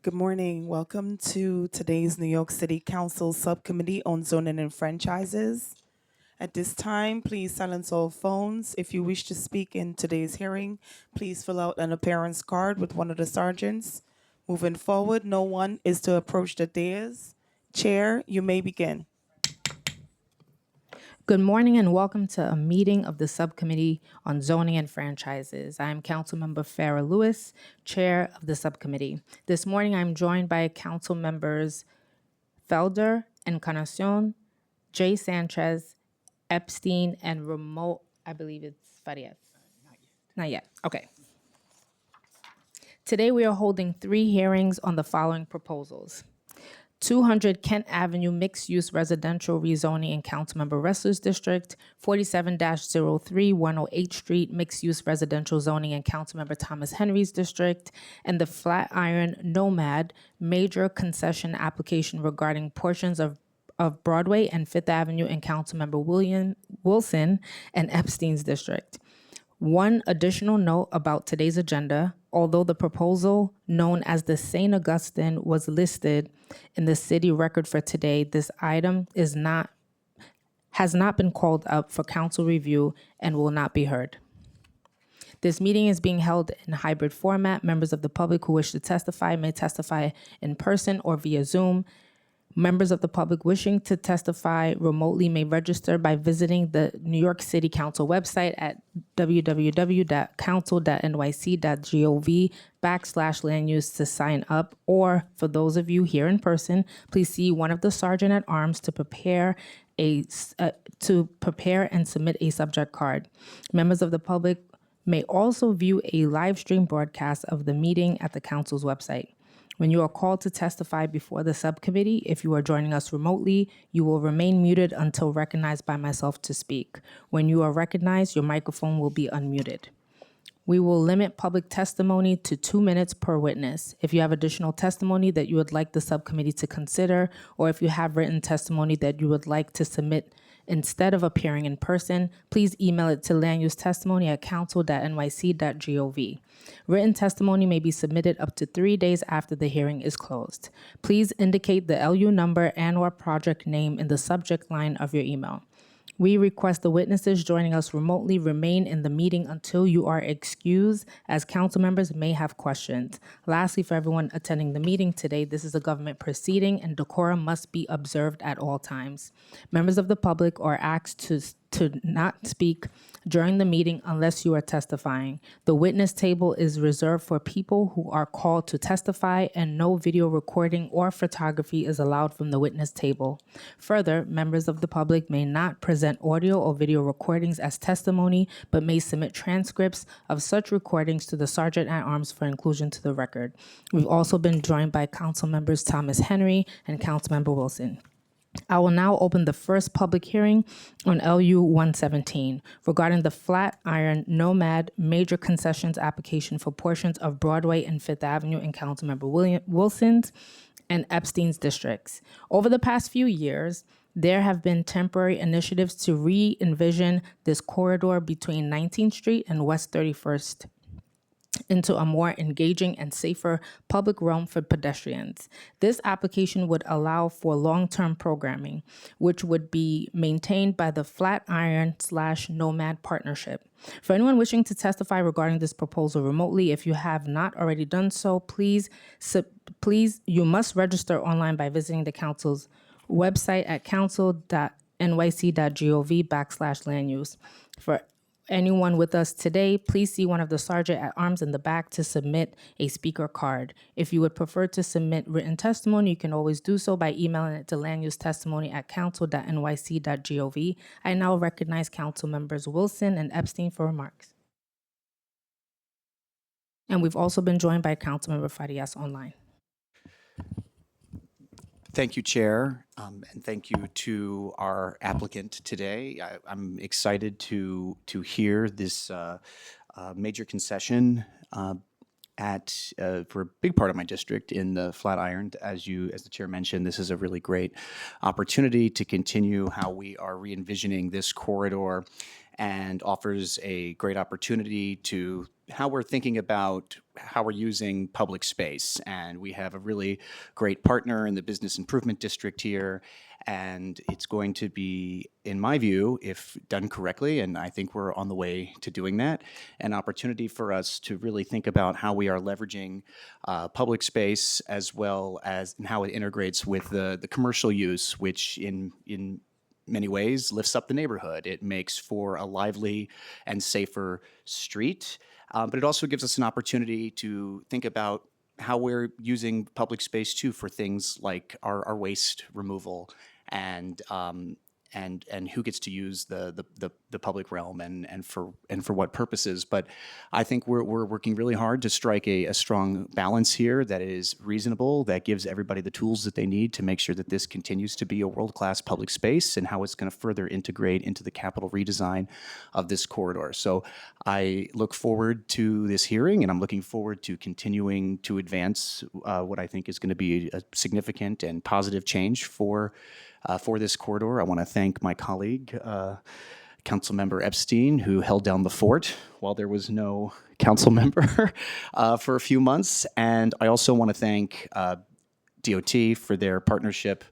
Good morning. Welcome to today's New York City Council Subcommittee on Zoning and Franchises. At this time, please silence all phones. If you wish to speak in today's hearing, please fill out an appearance card with one of the sergeants. Moving forward, no one is to approach the dais. Chair, you may begin. Good morning and welcome to a meeting of the Subcommittee on Zoning and Franchises. I am Councilmember Farah Lewis, Chair of the Subcommittee. This morning I'm joined by Council Members Felder, Encarnacion, J. Sanchez, Epstein, and remote, I believe it's Farias. Not yet. Okay. Today we are holding 3 hearings on the following proposals. 200 Kent Avenue Mixed-Use Residential Rezoning in Councilmember Ressler's District, 47-03 108 Street Mixed-Use Residential Zoning in Councilmember Thomas Henry's District, and the Flatiron Nomad Major Concession Application regarding portions of Broadway and Fifth Avenue in Councilmember Wilson and Epstein's District. One additional note about today's agenda: although the proposal known as the St. Augustine was listed in the city record for today, this item has not been called up for council review and will not be heard. This meeting is being held in hybrid format. Members of the public who wish to testify may testify in person or via Zoom. Members of the public wishing to testify remotely may register by visiting the New York City Council website at www.council.nyc.gov/land-use to sign up, or for those of you here in person, please see one of the sergeant-at-arms to prepare and submit a subject card. Members of the public may also view a live stream broadcast of the meeting at the council's website. When you are called to testify before the subcommittee, if you are joining us remotely, you will remain muted until recognized by myself to speak. When you are recognized, your microphone will be unmuted. We will limit public testimony to 2 minutes per witness. If you have additional testimony that you would like the subcommittee to consider, or if you have written testimony that you would like to submit instead of appearing in person, please email it to landusetestimony@council.nyc.gov. Written testimony may be submitted up to 3 days after the hearing is closed. Please indicate the LU number and/or project name in the subject line of your email. We request the witnesses joining us remotely remain in the meeting until you are excused, as council members may have questions. Lastly, for everyone attending the meeting today, this is a government proceeding and decorum must be observed at all times. Members of the public are asked to not speak during the meeting unless you are testifying. The witness table is reserved for people who are called to testify, and no video recording or photography is allowed from the witness table. Further, members of the public may not present audio or video recordings as testimony, but may submit transcripts of such recordings to the Sergeant-at-Arms for inclusion to the record. We've also been joined by Council Members Thomas Henry and Councilmember Wilson. I will now open the first public hearing on LU 117 regarding the Flatiron Nomad Major Concessions Application for portions of Broadway and Fifth Avenue in Councilmember Wilson's and Epstein's districts. Over the past few years, there have been temporary initiatives to re-envision this corridor between 19th Street and West 31st into a more engaging and safer public realm for pedestrians. This application would allow for long-term programming, which would be maintained by the Flatiron/Nomad Partnership. For anyone wishing to testify regarding this proposal remotely, if you have not already done so, please, you must register online by visiting the council's website at council.nyc.gov/land-use. For anyone with us today, please see one of the sergeant-at-arms in the back to submit a speaker card. If you would prefer to submit written testimony, you can always do so by emailing it to landusetestimony@council.nyc.gov. I now recognize Council Members Wilson and Epstein for remarks. And we've also been joined by Councilmember Farias online. Thank you, Chair, and thank you to our applicant today. I'm excited to hear this major concession for a big part of my district in the Flatiron. As the Chair mentioned, this is a really great opportunity to continue how we are re-envisioning this corridor and offers a great opportunity to how we're thinking about how we're using public space. And we have a really great partner in the Business Improvement District here. And it's going to be, in my view, if done correctly, and I think we're on the way to doing that, an opportunity for us to really think about how we are leveraging public space as well as and how it integrates with the commercial use, which in many ways lifts up the neighborhood. It makes for a lively and safer street, but it also gives us an opportunity to think about how we're using public space too for things like our waste removal and and who gets to use the public realm and for what purposes. But I think we're working really hard to strike a strong balance here that is reasonable, that gives everybody the tools that they need to make sure that this continues to be a world-class public space and how it's going to further integrate into the capital redesign of this corridor. So I look forward to this hearing, and I'm looking forward to continuing to advance what I think is going to be a significant and positive change for this corridor. I want to thank my colleague, Councilmember Epstein, who held down the fort while there was no council member for a few months. And I also want to thank DOT for their partnership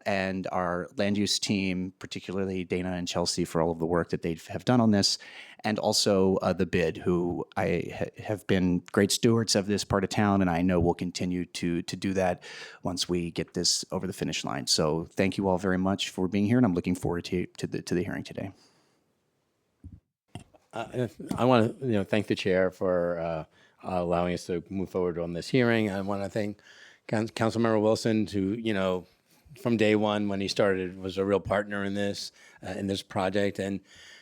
and our land use team, particularly Dana and Chelsea, for all of the work that they have done on this, and also the BID, who have been great stewards of this part of town, and I know will continue to do that once we get this over the finish line. So thank you all very much for being here, and I'm looking forward to the hearing today. I want to thank the chair for allowing us to move forward on this hearing. I want to thank Councilmember Wilson, who from day one when he started was a real partner in this project, and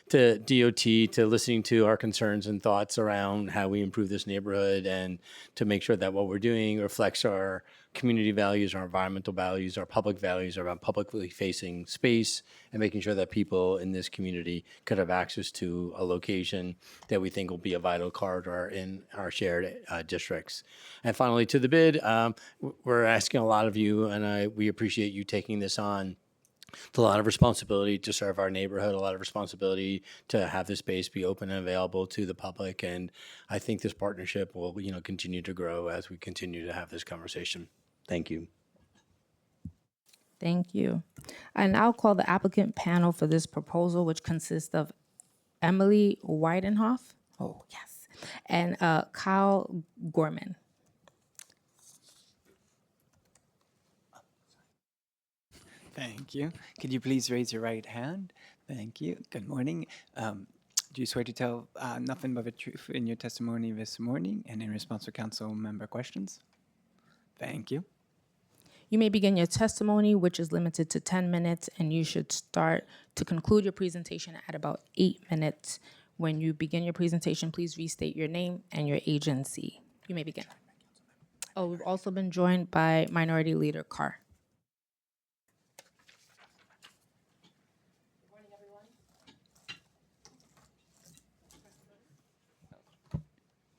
to DOT, to listening to our concerns and thoughts around how we improve this neighborhood and to make sure that what we're doing reflects our community values, our environmental values, our public values around publicly facing space and making sure that people in this community could have access to a location that we think will be a vital corridor in our shared districts. And finally, to the BID, we're asking a lot of you, and we appreciate you taking this on. It's a lot of responsibility to serve our neighborhood, a lot of responsibility to have this space be open and available to the public. And I think this partnership will, continue to grow as we continue to have this conversation. Thank you. Thank you. I now call the applicant panel for this proposal, which consists of Emily Weidenhoff, and Kyle Gorman. Thank you. Could you please raise your right hand? Thank you. Good morning. Do you swear to tell nothing but the truth in your testimony this morning and in response to council member questions? Thank you. You may begin your testimony, which is limited to 10 minutes, and you should start to conclude your presentation at about 8 minutes. When you begin your presentation, please restate your name and your agency. You may begin. Oh, we've also been joined by Minority Leader Carr.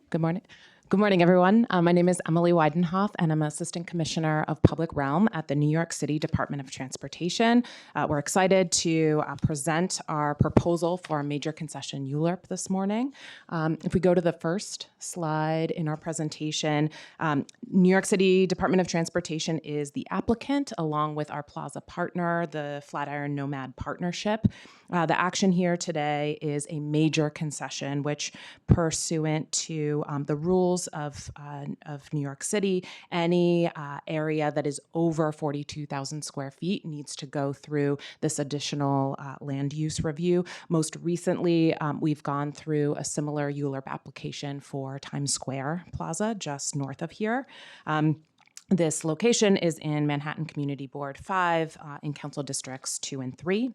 Good morning. Good morning, everyone. My name is Emily Weidenhoff, and I'm Assistant Commissioner of Public Realm at the New York City Department of Transportation. We're excited to present our proposal for a major concession ULURP this morning. If we go to the first slide in our presentation, New York City Department of Transportation is the applicant, along with our plaza partner, the Flatiron Nomad Partnership. The action here today is a major concession, which pursuant to the rules of New York City, any area that is over 42,000 square feet needs to go through this additional land use review. Most recently, we've gone through a similar ULURP application for Times Square Plaza, just north of here. This location is in Manhattan Community Board 5 in Council Districts 2 and 3.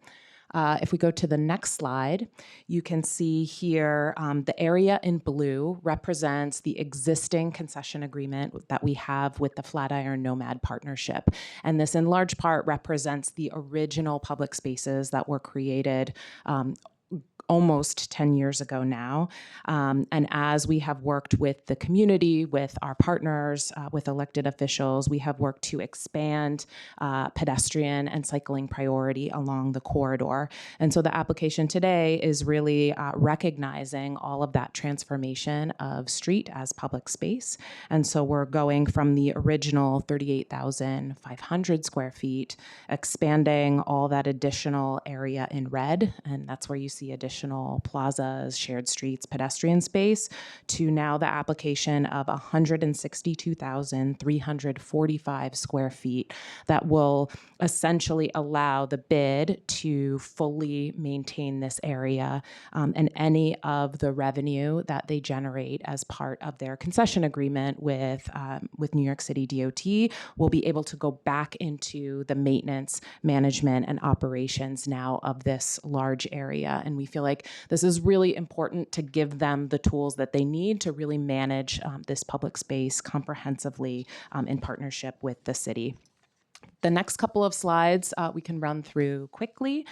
If we go to the next slide, you can see here the area in blue represents the existing concession agreement that we have with the Flatiron Nomad Partnership. And this in large part represents the original public spaces that were created almost 10 years ago now. And as we have worked with the community, with our partners, with elected officials, we have worked to expand pedestrian and cycling priority along the corridor. And so the application today is really recognizing all of that transformation of street as public space. And so we're going from the original 38,500 square feet, expanding all that additional area in red, and that's where you see additional plazas, shared streets, pedestrian space, to now the application of 162,345 square feet that will essentially allow the bid to fully maintain this area, and any of the revenue that they generate as part of their concession agreement with New York City DOT will be able to go back into the maintenance, management, and operations now of this large area. And we feel like this is really important to give them the tools that they need to really manage this public space comprehensively in partnership with the city. The next couple of slides we can run through quickly.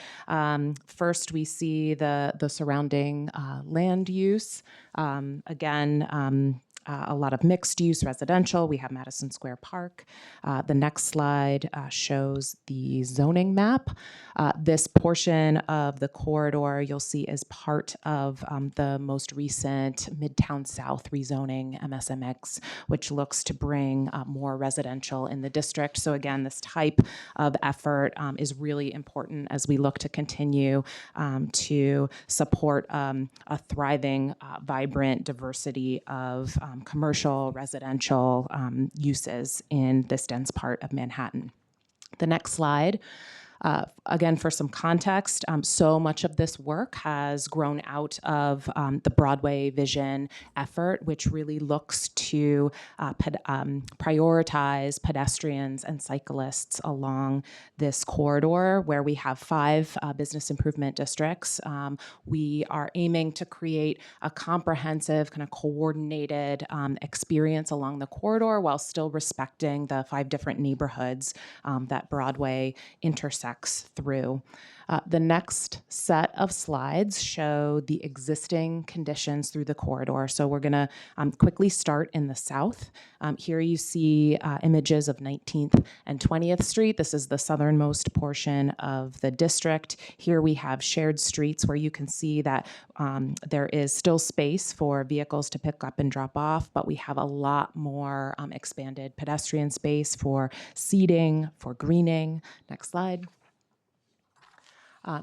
First, we see the surrounding land use. Again, a lot of mixed use residential. We have Madison Square Park. The next slide shows the zoning map. This portion of the corridor you'll see is part of the most recent Midtown South rezoning, MSMX, which looks to bring more residential in the district. So again, this type of effort is really important as we look to continue to support a thriving, vibrant diversity of commercial, residential uses in this dense part of Manhattan. The next slide. Again, for some context, so much of this work has grown out of the Broadway Vision effort, which really looks to prioritize pedestrians and cyclists along this corridor, where we have 5 business improvement districts. We are aiming to create a comprehensive, kind of coordinated experience along the corridor while still respecting the 5 different neighborhoods that Broadway intersects through. The next set of slides show the existing conditions through the corridor. So we're going to quickly start in the south. Here you see images of 19th and 20th Street. This is the southernmost portion of the district. Here we have shared streets where you can see that there is still space for vehicles to pick up and drop off, but we have a lot more expanded pedestrian space for seating, for greening. Next slide.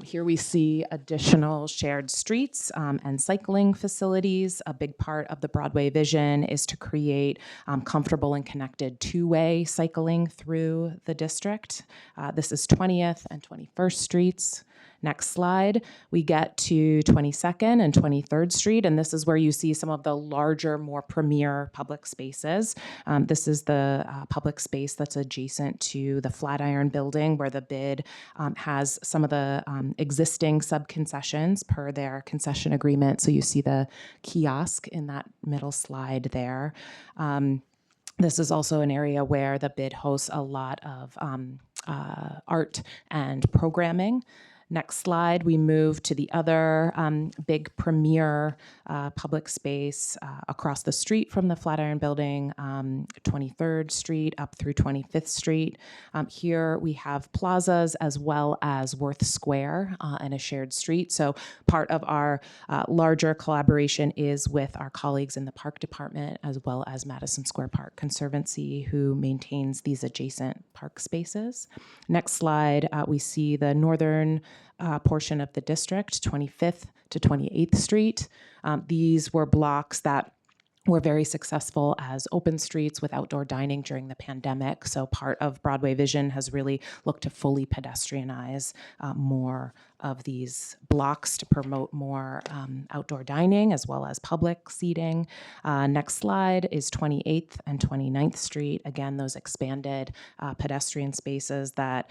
Here we see additional shared streets and cycling facilities. A big part of the Broadway Vision is to create comfortable and connected two-way cycling through the district. This is 20th and 21st Streets. Next slide, we get to 22nd and 23rd Street, and this is where you see some of the larger, more premier public spaces. This is the public space that's adjacent to the Flatiron Building, where the bid has some of the existing sub-concessions per their concession agreement. So you see the kiosk in that middle slide there. This is also an area where the bid hosts a lot of art and programming. Next slide, we move to the other big premier public space across the street from the Flatiron Building, 23rd Street up through 25th Street. Here we have plazas as well as Worth Square and a shared street. So part of our larger collaboration is with our colleagues in the Park Department as well as Madison Square Park Conservancy, who maintains these adjacent park spaces. Next slide, we see the northern portion of the district, 25th to 28th Street. These were blocks that were very successful as open streets with outdoor dining during the pandemic. So part of Broadway Vision has really looked to fully pedestrianize more of these blocks to promote more outdoor dining as well as public seating. Next slide is 28th and 29th Street. Again, those expanded pedestrian spaces that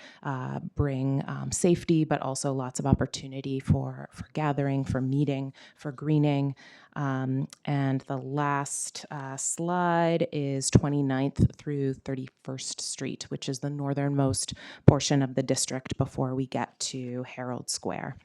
bring safety, but also lots of opportunity for gathering, for meeting, for greening. And the last slide is 29th through 31st Street, which is the northernmost portion of the district before we get to Herald Square.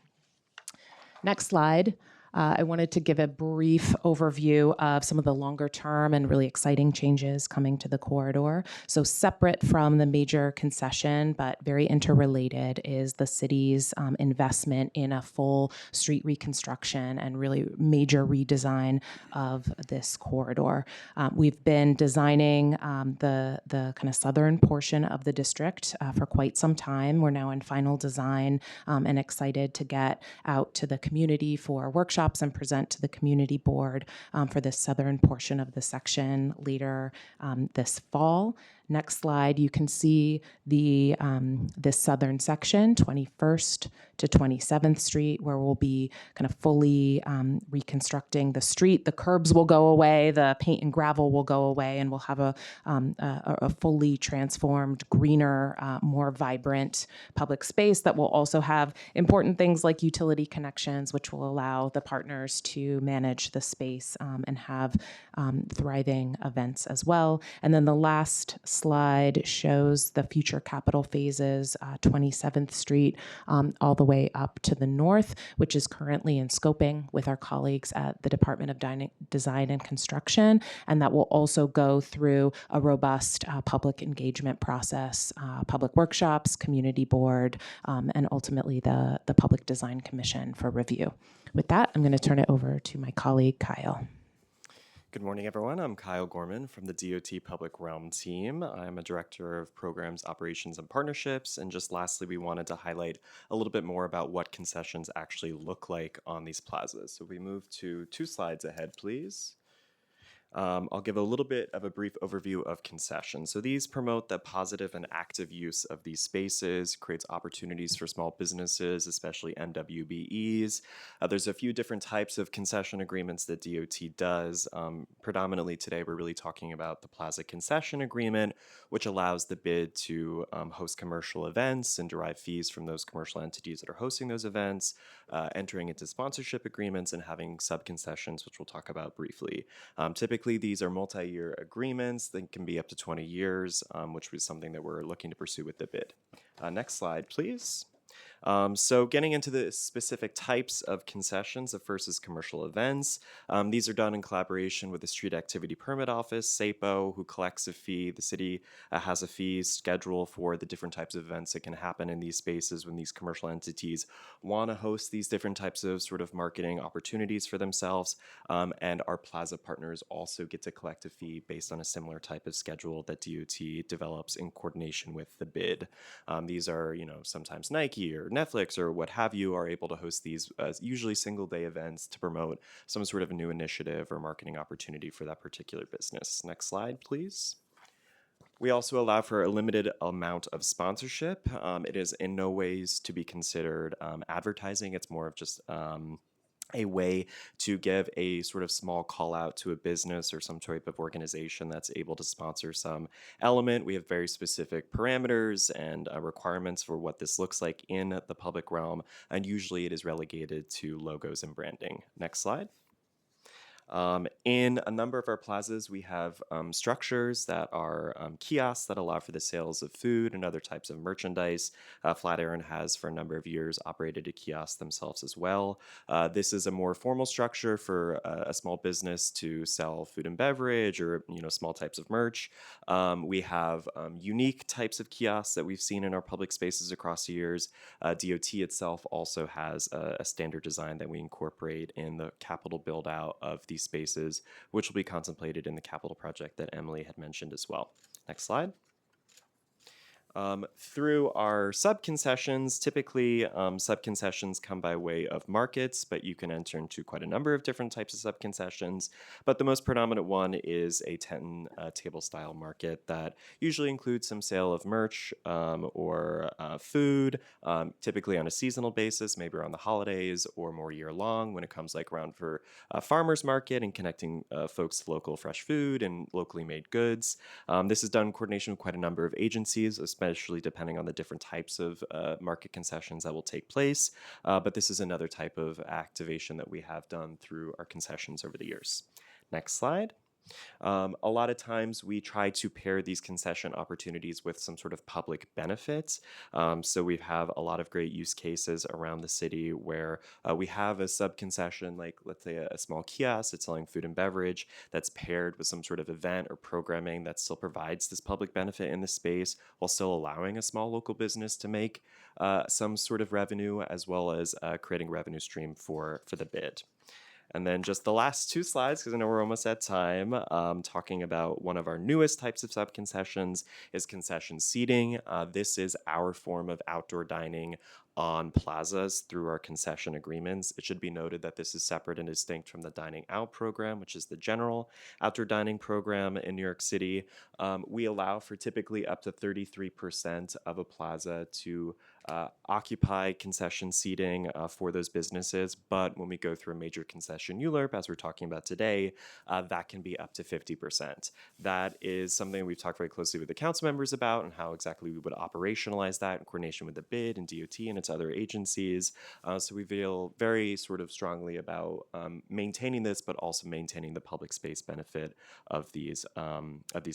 Next slide. I wanted to give a brief overview of some of the longer term and really exciting changes coming to the corridor. So separate from the major concession, but very interrelated, is the city's investment in a full street reconstruction and really major redesign of this corridor. We've been designing the kind of southern portion of the district for quite some time. We're now in final design and excited to get out to the community for workshops and present to the community board for the southern portion of the section later this fall. Next slide, you can see the this southern section, 21st to 27th Street, where we'll be kind of fully reconstructing the street. The curbs will go away, the paint and gravel will go away, and we'll have a fully transformed, greener, more vibrant public space that will also have important things like utility connections, which will allow the partners to manage the space and have thriving events as well. And then the last slide shows the future capital phases, 27th Street, all the way up to the north, which is currently in scoping with our colleagues at the Department of Design and Construction. And that will also go through a robust public engagement process, public workshops, community board, and ultimately the Public Design Commission for review. With that, I'm going to turn it over to my colleague, Kyle. Good morning, everyone. I'm Kyle Gorman from the DOT Public Realm team. I'm a director of programs, operations, and partnerships. And just lastly, we wanted to highlight a little bit more about what concessions actually look like on these plazas. So we move to 2 slides ahead, please. I'll give a little bit of a brief overview of concessions. So these promote the positive and active use of these spaces, creates opportunities for small businesses, especially MWBEs. There's a few different types of concession agreements that DOT does. Predominantly today, we're really talking about the Plaza Concession Agreement, which allows the bid to host commercial events and derive fees from those commercial entities that are hosting those events, entering into sponsorship agreements, and having sub-concessions, which we'll talk about briefly. Typically, these are multi-year agreements that can be up to 20 years, which was something that we're looking to pursue with the bid. Next slide, please. So getting into the specific types of concessions, the first is commercial events. These are done in collaboration with the Street Activity Permit Office, SAPO, who collects a fee. The city has a fee schedule for the different types of events that can happen in these spaces when these commercial entities want to host these different types of sort of marketing opportunities for themselves. And our plaza partners also get to collect a fee based on a similar type of schedule that DOT develops in coordination with the bid. These are, sometimes Nike or Netflix or what have you are able to host these usually single day events to promote some sort of new initiative or marketing opportunity for that particular business. Next slide, please. We also allow for a limited amount of sponsorship. It is in no ways to be considered advertising. It's more of just a way to give a sort of small call out to a business or some type of organization that's able to sponsor some element. We have very specific parameters and requirements for what this looks like in the public realm, and usually it is relegated to logos and branding. Next slide. In a number of our plazas, we have structures that are kiosks that allow for the sales of food and other types of merchandise. Flatiron has for a number of years operated a kiosk themselves as well. This is a more formal structure for a small business to sell food and beverage or small types of merch. We have unique types of kiosks that we've seen in our public spaces across the years. DOT itself also has a standard design that we incorporate in the capital build out of these spaces, which will be contemplated in the capital project that Emily had mentioned as well. Next slide. Through our sub-concessions, typically sub-concessions come by way of markets, but you can enter into quite a number of different types of sub-concessions. But the most predominant one is a 10-table style market that usually includes some sale of merch or food, typically on a seasonal basis, maybe around the holidays or more year-long when it comes around for farmers market and connecting folks to local fresh food and locally made goods. This is done in coordination with quite a number of agencies, especially depending on the different types of market concessions that will take place. But this is another type of activation that we have done through our concessions over the years. Next slide. A lot of times we try to pair these concession opportunities with some sort of public benefits. So we have a lot of great use cases around the city where we have a sub concession, like let's say a small kiosk that's selling food and beverage that's paired with some sort of event or programming that still provides this public benefit in the space while still allowing a small local business to make some sort of revenue, as well as creating revenue stream for the bid. And then just the last two slides, because I know we're almost at time, talking about one of our newest types of sub-concessions is concession seating. This is our form of outdoor dining on plazas through our concession agreements. It should be noted that this is separate and distinct from the dining out program, which is the general outdoor dining program in New York City. We allow for typically up to 33% of a plaza to occupy concession seating for those businesses. But when we go through a major concession ULURP, as we're talking about today, that can be up to 50%. That is something we've talked very closely with the council members about and how exactly we would operationalize that in coordination with the BID and DOT and its other agencies. So we feel very sort of strongly about maintaining this, but also maintaining the public space benefit of these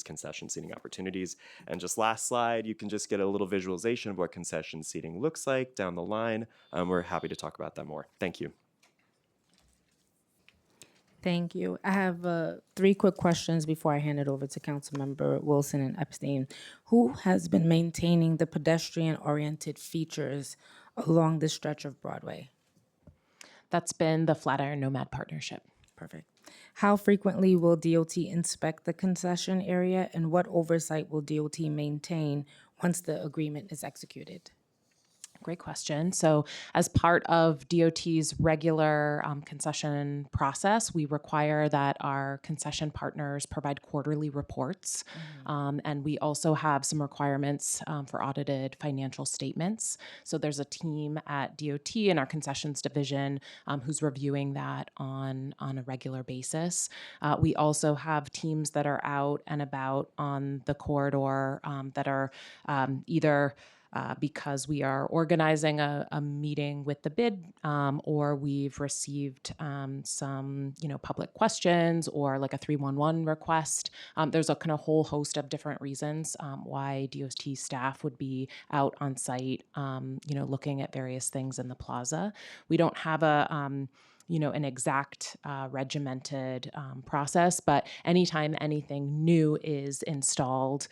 concession seating opportunities. And just last slide, you can just get a little visualization of what concession seating looks like down the line. We're happy to talk about that more. Thank you. Thank you. I have 3 quick questions before I hand it over to Councilmember Wilson and Epstein. Who has been maintaining the pedestrian-oriented features along this stretch of Broadway? That's been the Flatiron Nomad Partnership. Perfect. How frequently will DOT inspect the concession area, and what oversight will DOT maintain once the agreement is executed? Great question. So as part of DOT's regular concession process, we require that our concession partners provide quarterly reports. And we also have some requirements for audited financial statements. So there's a team at DOT in our concessions division who's reviewing that on a regular basis. We also have teams that are out and about on the corridor that are either because we are organizing a meeting with the BID, or we've received some, public questions or like a 311 request. There's a kind of whole host of different reasons why DOT staff would be out on site, looking at various things in the plaza. We don't have an exact regimented process, but anytime anything new is installed,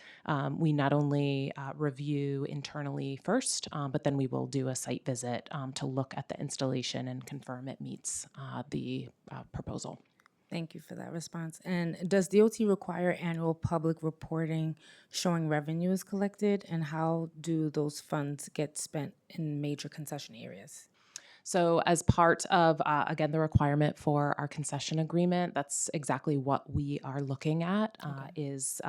we not only review internally first, but then we will do a site visit to look at the installation and confirm it meets the proposal. Thank you for that response. And does DOT require annual public reporting showing revenues collected, and how do those funds get spent in major concession areas? So as part of, again, the requirement for our concession agreement, that's exactly what we are looking at, is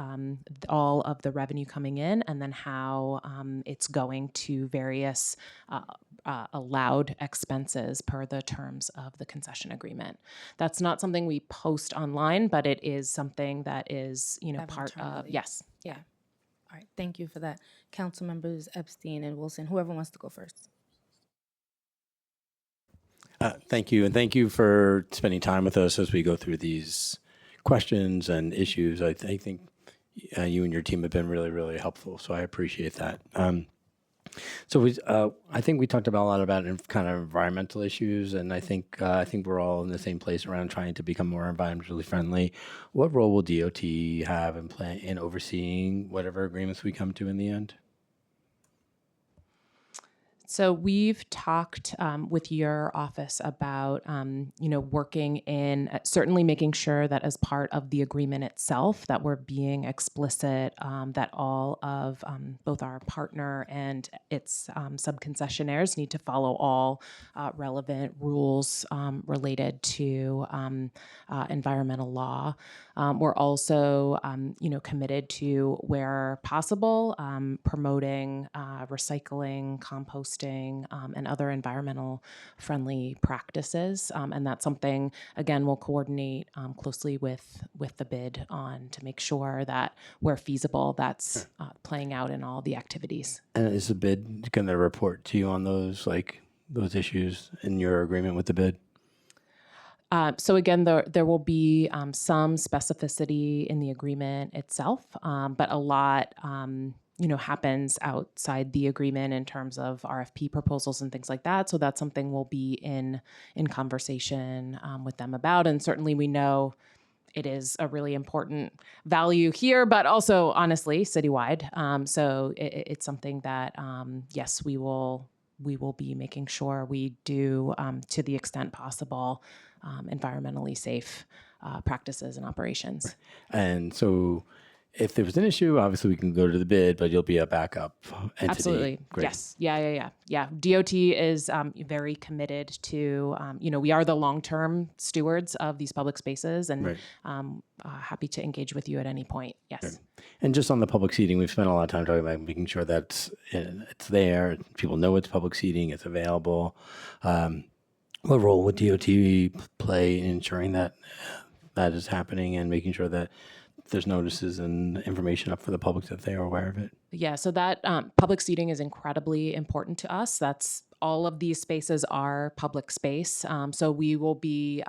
all of the revenue coming in and then how it's going to various allowed expenses per the terms of the concession agreement. That's not something we post online, but it is something that is, part of, yes. Yeah. All right. Thank you for that. Council members Epstein and Wilson, whoever wants to go first. Thank you, and thank you for spending time with us as we go through these questions and issues. I think you and your team have been really, really helpful, so I appreciate that. I think we talked about a lot about kind of environmental issues, and I think we're all in the same place around trying to become more environmentally friendly. What role will DOT have in overseeing whatever agreements we come to in the end? So we've talked with your office about, working in certainly making sure that as part of the agreement itself that we're being explicit that all of both our partner and its sub-concessionaires need to follow all relevant rules related to environmental law. We're also, committed to, where possible, promoting recycling, composting, and other environmental friendly practices. And that's something, again, we'll coordinate closely with the BID on to make sure that where feasible, that's playing out in all the activities. And is the BID going to report to you on those issues in your agreement with the BID? So again, there will be some specificity in the agreement itself, but a lot happens outside the agreement in terms of RFP proposals and things like that. So that's something we'll be in conversation with them about. And certainly we know it is a really important value here, but also honestly citywide. So it's something that yes, we will be making sure we do to the extent possible environmentally safe practices and operations. And so if there was an issue, obviously we can go to the bid, but you'll be a backup entity. Absolutely. Great. Yes. Yeah. DOT is very committed to, we are the long-term stewards of these public spaces, and Right. happy to engage with you at any point. Yes. Right. And just on the public seating, we've spent a lot of time talking about making sure that it's there, people know it's public seating, it's available. What role would DOT play in ensuring that that is happening and making sure that there's notices and information up for the public that they are aware of it? Yeah, so that public seating is incredibly important to us. That's all of these spaces are public space. So we will be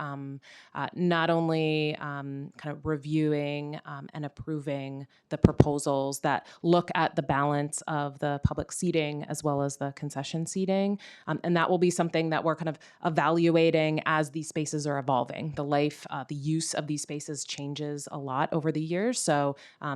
not only kind of reviewing and approving the proposals that look at the balance of the public seating as well as the concession seating. And that will be something that we're kind of evaluating as these spaces are evolving. The use of these spaces changes a lot over the years. So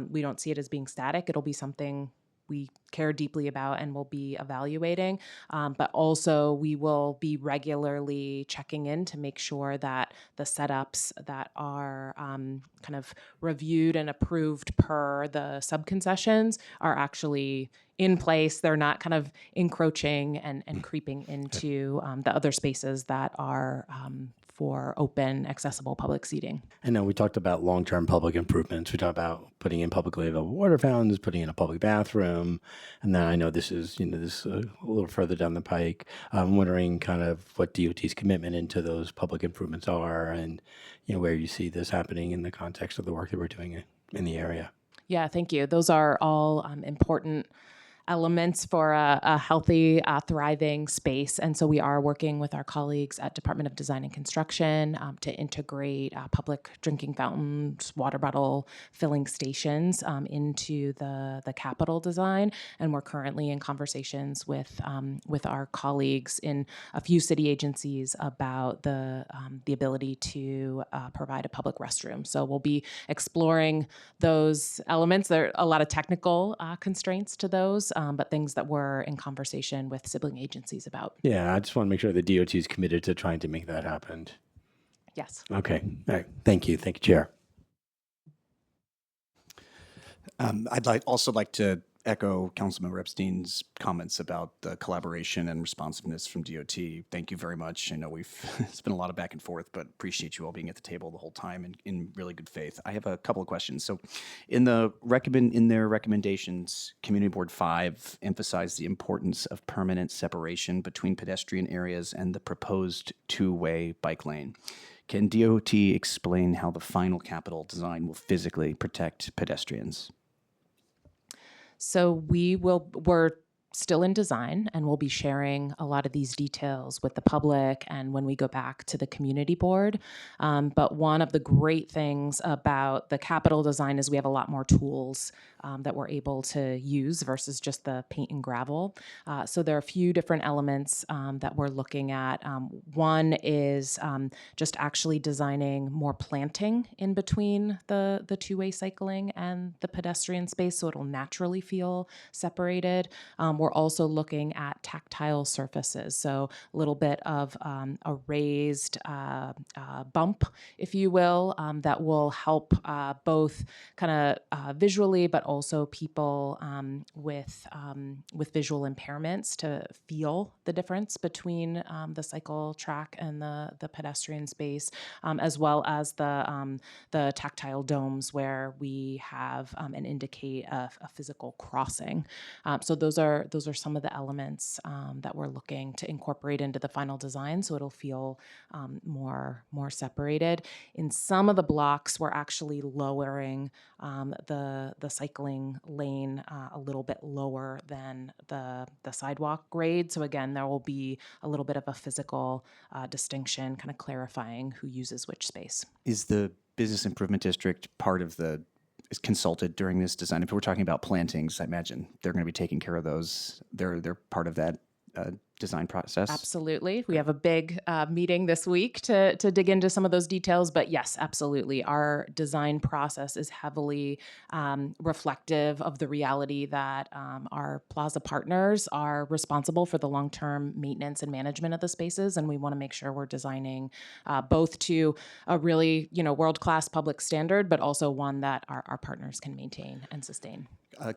we don't see it as being static. It'll be something we care deeply about and will be evaluating. But also we will be regularly checking in to make sure that the setups that are kind of reviewed and approved per the subconcessions are actually in place. They're not kind of encroaching and creeping into the other spaces that are for open, accessible public seating. I know we talked about long-term public improvements. We talked about putting in publicly available water fountains, putting in a public bathroom, and then I know this is a little further down the pike. I'm wondering kind of what DOT's commitment into those public improvements are, and where you see this happening in the context of the work that we're doing in the area. Yeah, thank you. Those are all important elements for a healthy, thriving space. And so we are working with our colleagues at Department of Design and Construction to integrate public drinking fountains, water bottle filling stations into the capital design. And we're currently in conversations with our colleagues in a few city agencies about the ability to provide a public restroom. So we'll be exploring those elements. There are a lot of technical constraints to those, but things that we're in conversation with sibling agencies about. Yeah, I just want to make sure the DOT is committed to trying to make that happen. Yes. Okay. All right. Thank you. Thank you, Chair. I'd also like to echo Councilmember Epstein's comments about the collaboration and responsiveness from DOT. Thank you very much. I know it's been a lot of back and forth, but appreciate you all being at the table the whole time and in really good faith. I have a couple of questions. So in their recommendations, Community Board 5 emphasized the importance of permanent separation between pedestrian areas and the proposed two-way bike lane. Can DOT explain how the final capital design will physically protect pedestrians? So we're still in design, and we'll be sharing a lot of these details with the public and when we go back to the community board. But one of the great things about the capital design is we have a lot more tools that we're able to use versus just the paint and gravel. So there are a few different elements that we're looking at. One is just actually designing more planting in between the two-way cycling and the pedestrian space, so it'll naturally feel separated. We're also looking at tactile surfaces, so a little bit of a raised bump, if you will, that will help both kind of visually, but also people with visual impairments to feel the difference between the cycle track and the pedestrian space, as well as the tactile domes where we have and indicate a physical crossing. So those are those are some of the elements that we're looking to incorporate into the final design, so it'll feel more separated. In some of the blocks, we're actually lowering the cycling lane a little bit lower than the sidewalk grade. So again, there will be a little bit of a physical distinction, kind of clarifying who uses which space. Is the business improvement district part of is consulted during this design? If we're talking about plantings, I imagine they're going to be taking care of those. They're part of that design process. Absolutely. We have a big meeting this week to dig into some of those details. But yes, absolutely. Our design process is heavily reflective of the reality that our plaza partners are responsible for the long-term maintenance and management of the spaces. And we want to make sure we're designing both to a really, world-class public standard, but also one that our partners can maintain and sustain.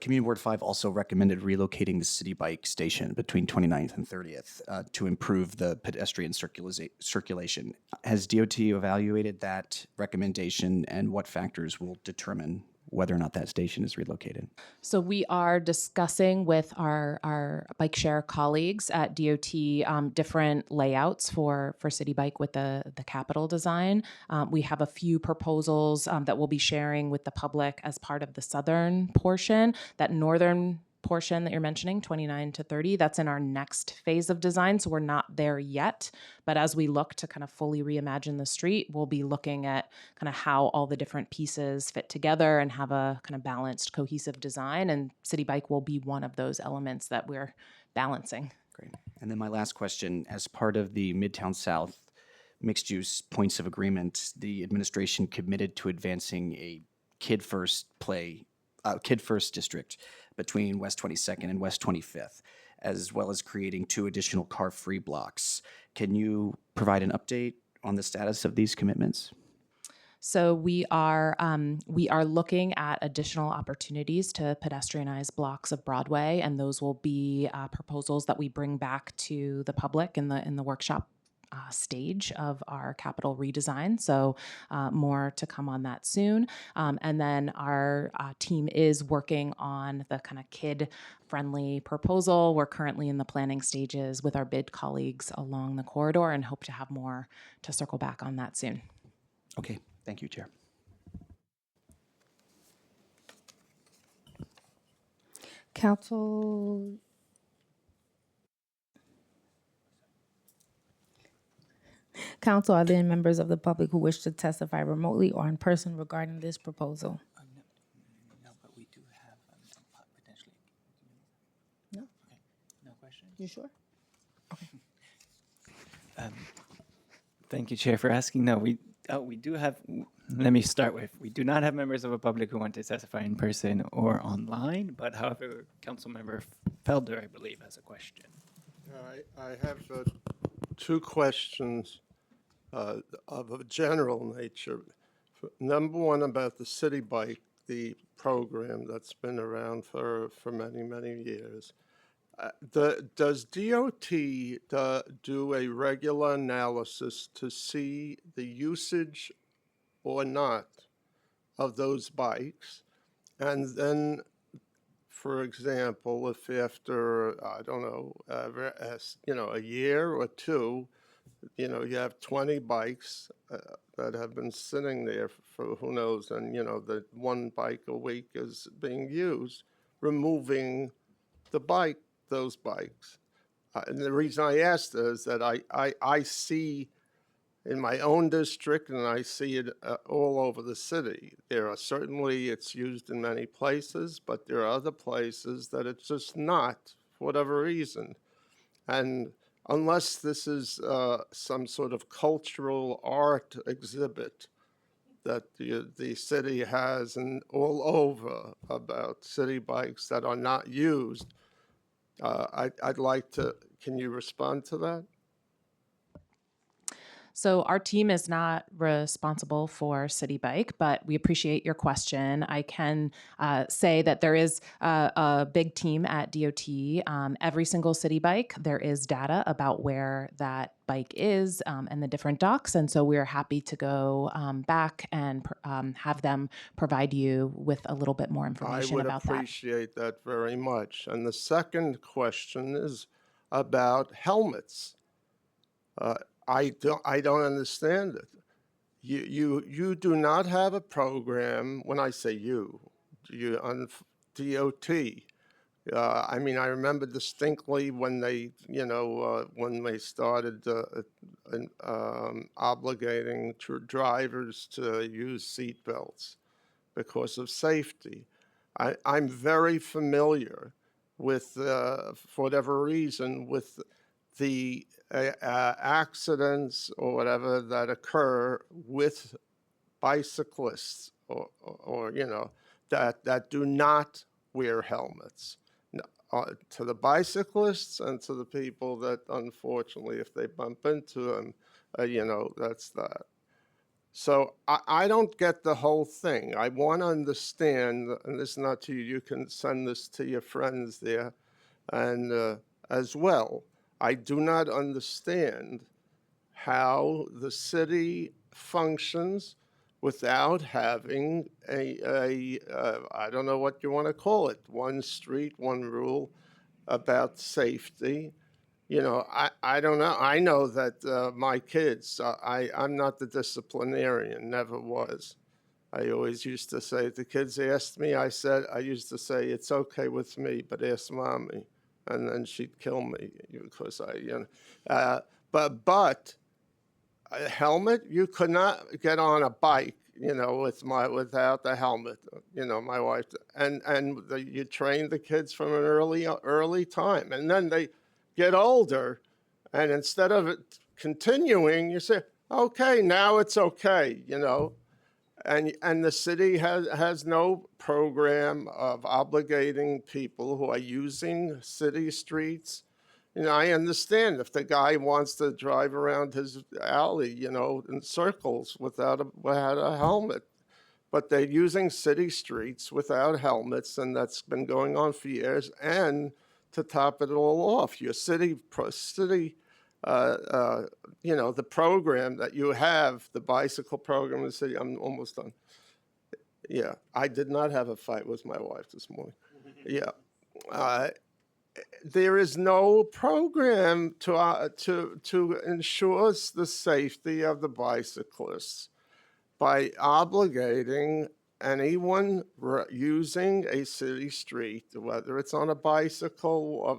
Community Board 5 also recommended relocating the city bike station between 29th and 30th to improve the pedestrian circulation. Has DOT evaluated that recommendation, and what factors will determine whether or not that station is relocated? So we are discussing with our bike share colleagues at DOT different layouts for City Bike with the capital design. We have a few proposals that we'll be sharing with the public as part of the southern portion. That northern portion that you're mentioning, 29 to 30, that's in our next phase of design. So we're not there yet. But as we look to kind of fully reimagine the street, we'll be looking at kind of how all the different pieces fit together and have a kind of balanced, cohesive design. And City Bike will be one of those elements that we're balancing. Great. And then my last question, as part of the Midtown South mixed-use points of agreement, the administration committed to advancing a kid-first district between West 22nd and West 25th, as well as creating 2 additional car-free blocks. Can you provide an update on the status of these commitments? So we are looking at additional opportunities to pedestrianize blocks of Broadway, and those will be proposals that we bring back to the public in the workshop stage of our capital redesign. So more to come on that soon. And then our team is working on the kind of kid-friendly proposal. We're currently in the planning stages with our bid colleagues along the corridor and hope to have more to circle back on that soon. Okay, thank you, Chair. Council, are there any members of the public who wish to testify remotely or in person regarding this proposal? No, but we do have some potentially. No? Okay. No questions? You sure? Thank you, Chair, for asking. No, we do have. Let me start with, we do not have members of the public who want to testify in person or online, but however, Councilmember Felder, I believe, has a question. I have 2 questions of a general nature. Number one, about the City Bike, the program that's been around for many, many years. Does DOT do a regular analysis to see the usage or not of those bikes? And then, for example, if after, I don't know, a year or 2, you have 20 bikes that have been sitting there for who knows, and, the 1 bike a week is being used, removing those bikes. And the reason I ask is that I see in my own district, and I see it all over the city. There are certainly, it's used in many places, but there are other places that it's just not, for whatever reason. And unless this is some sort of cultural art exhibit that the city has and all over about city bikes that are not used, I'd like to, can you respond to that? So our team is not responsible for City Bike, but we appreciate your question. I can say that there is a big team at DOT. Every single City Bike, there is data about where that bike is and the different docks. And so we're happy to go back and have them provide you with a little bit more I information would about that. appreciate that very much. And the second question is about helmets. I don't understand it. You do not have a program. When I say you on DOT. I mean, I remember distinctly when they, when they started obligating drivers to use seat belts because of safety. I'm very familiar with, for whatever reason, with the accidents or whatever that occur with bicyclists or that do not wear helmets. To the bicyclists and to the people that, unfortunately, if they bump into them, that's that. So I don't get the whole thing. I want to understand, and this is not to you, you can send this to your friends there and as well. I do not understand how the city functions without having I don't know what you want to call it, one street, one rule about safety. I don't know. I know that my kids, I'm not the disciplinarian, never was. I always used to say, if the kids asked me, I used to say, it's okay with me, but ask mommy. And then she'd kill me because but a helmet, you could not get on a bike, without the helmet, my wife, you train the kids from an early time. And then they get older, and instead of it continuing, you say, okay, now it's okay, and the city has no program of obligating people who are using city streets. I understand if the guy wants to drive around his alley, in circles without a helmet. But they're using city streets without helmets, and that's been going on for years. And to top it all off, your the program that you have, the bicycle program in the city, I'm almost done. Yeah, I did not have a fight with my wife this morning. Yeah. There is no program to ensure the safety of the bicyclists by obligating anyone using a city street, whether it's on a bicycle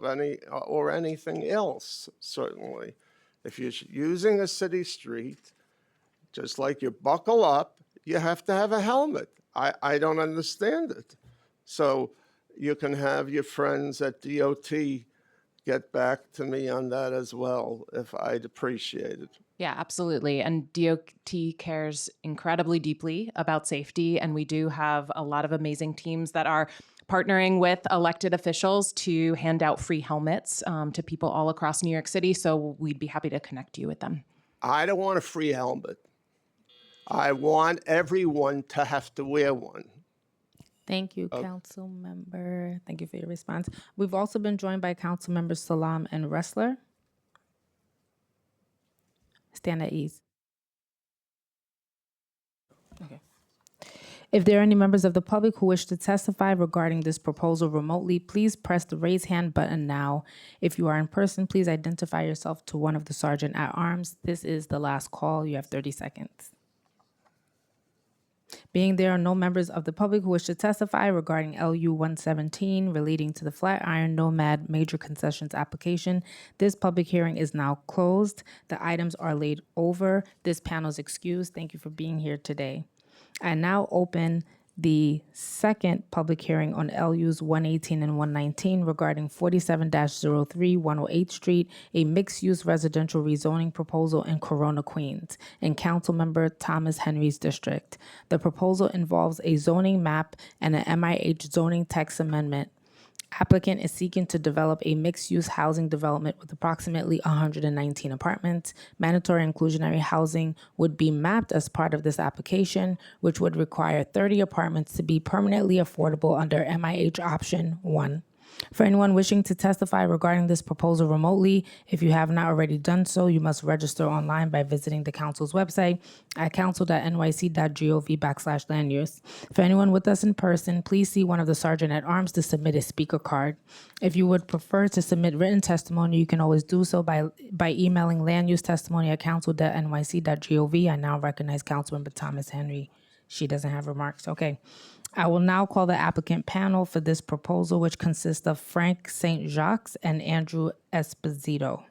or anything else. Certainly, if you're using a city street, just like you buckle up, you have to have a helmet. I don't understand it. So you can have your friends at DOT get back to me on that as well, if I'd appreciate it. Yeah, absolutely. And DOT cares incredibly deeply about safety. And we do have a lot of amazing teams that are partnering with elected officials to hand out free helmets to people all across New York City. So we'd be happy to connect you with them. I don't want a free helmet. I want everyone to have to wear one. Thank you, Council Member. Thank you for your response. We've also been joined by Council Members Salam and Ressler. Stand at ease. Okay. If there are any members of the public who wish to testify regarding this proposal remotely, please press the raise hand button now. If you are in person, please identify yourself to one of the sergeant at arms. This is the last call. You have 30 seconds. Being there are no members of the public who wish to testify regarding LU 117 relating to the Flatiron Nomad Major Concessions application, this public hearing is now closed. The items are laid over. This panel is excused. Thank you for being here today. I now open the second public hearing on LUs 118 and 119 regarding 47-03 108th Street, a mixed-use residential rezoning proposal in Corona, Queens, in Councilmember Thomas Henry's district. The proposal involves a zoning map and an MIH zoning text amendment. Applicant is seeking to develop a mixed-use housing development with approximately 119 apartments. Mandatory inclusionary housing would be mapped as part of this application, which would require 30 apartments to be permanently affordable under MIH Option 1. For anyone wishing to testify regarding this proposal remotely, if you have not already done so, you must register online by visiting the council's website at council.nyc.gov/land use. For anyone with us in person, please see one of the sergeant at arms to submit a speaker card. If you would prefer to submit written testimony, you can always do so by emailing landusetestimony@council.nyc.gov. I now recognize Councilmember Thomas Henry. She doesn't have remarks. Okay. I will now call the applicant panel for this proposal, which consists of Frank St. Jacques and Andrew Esposito.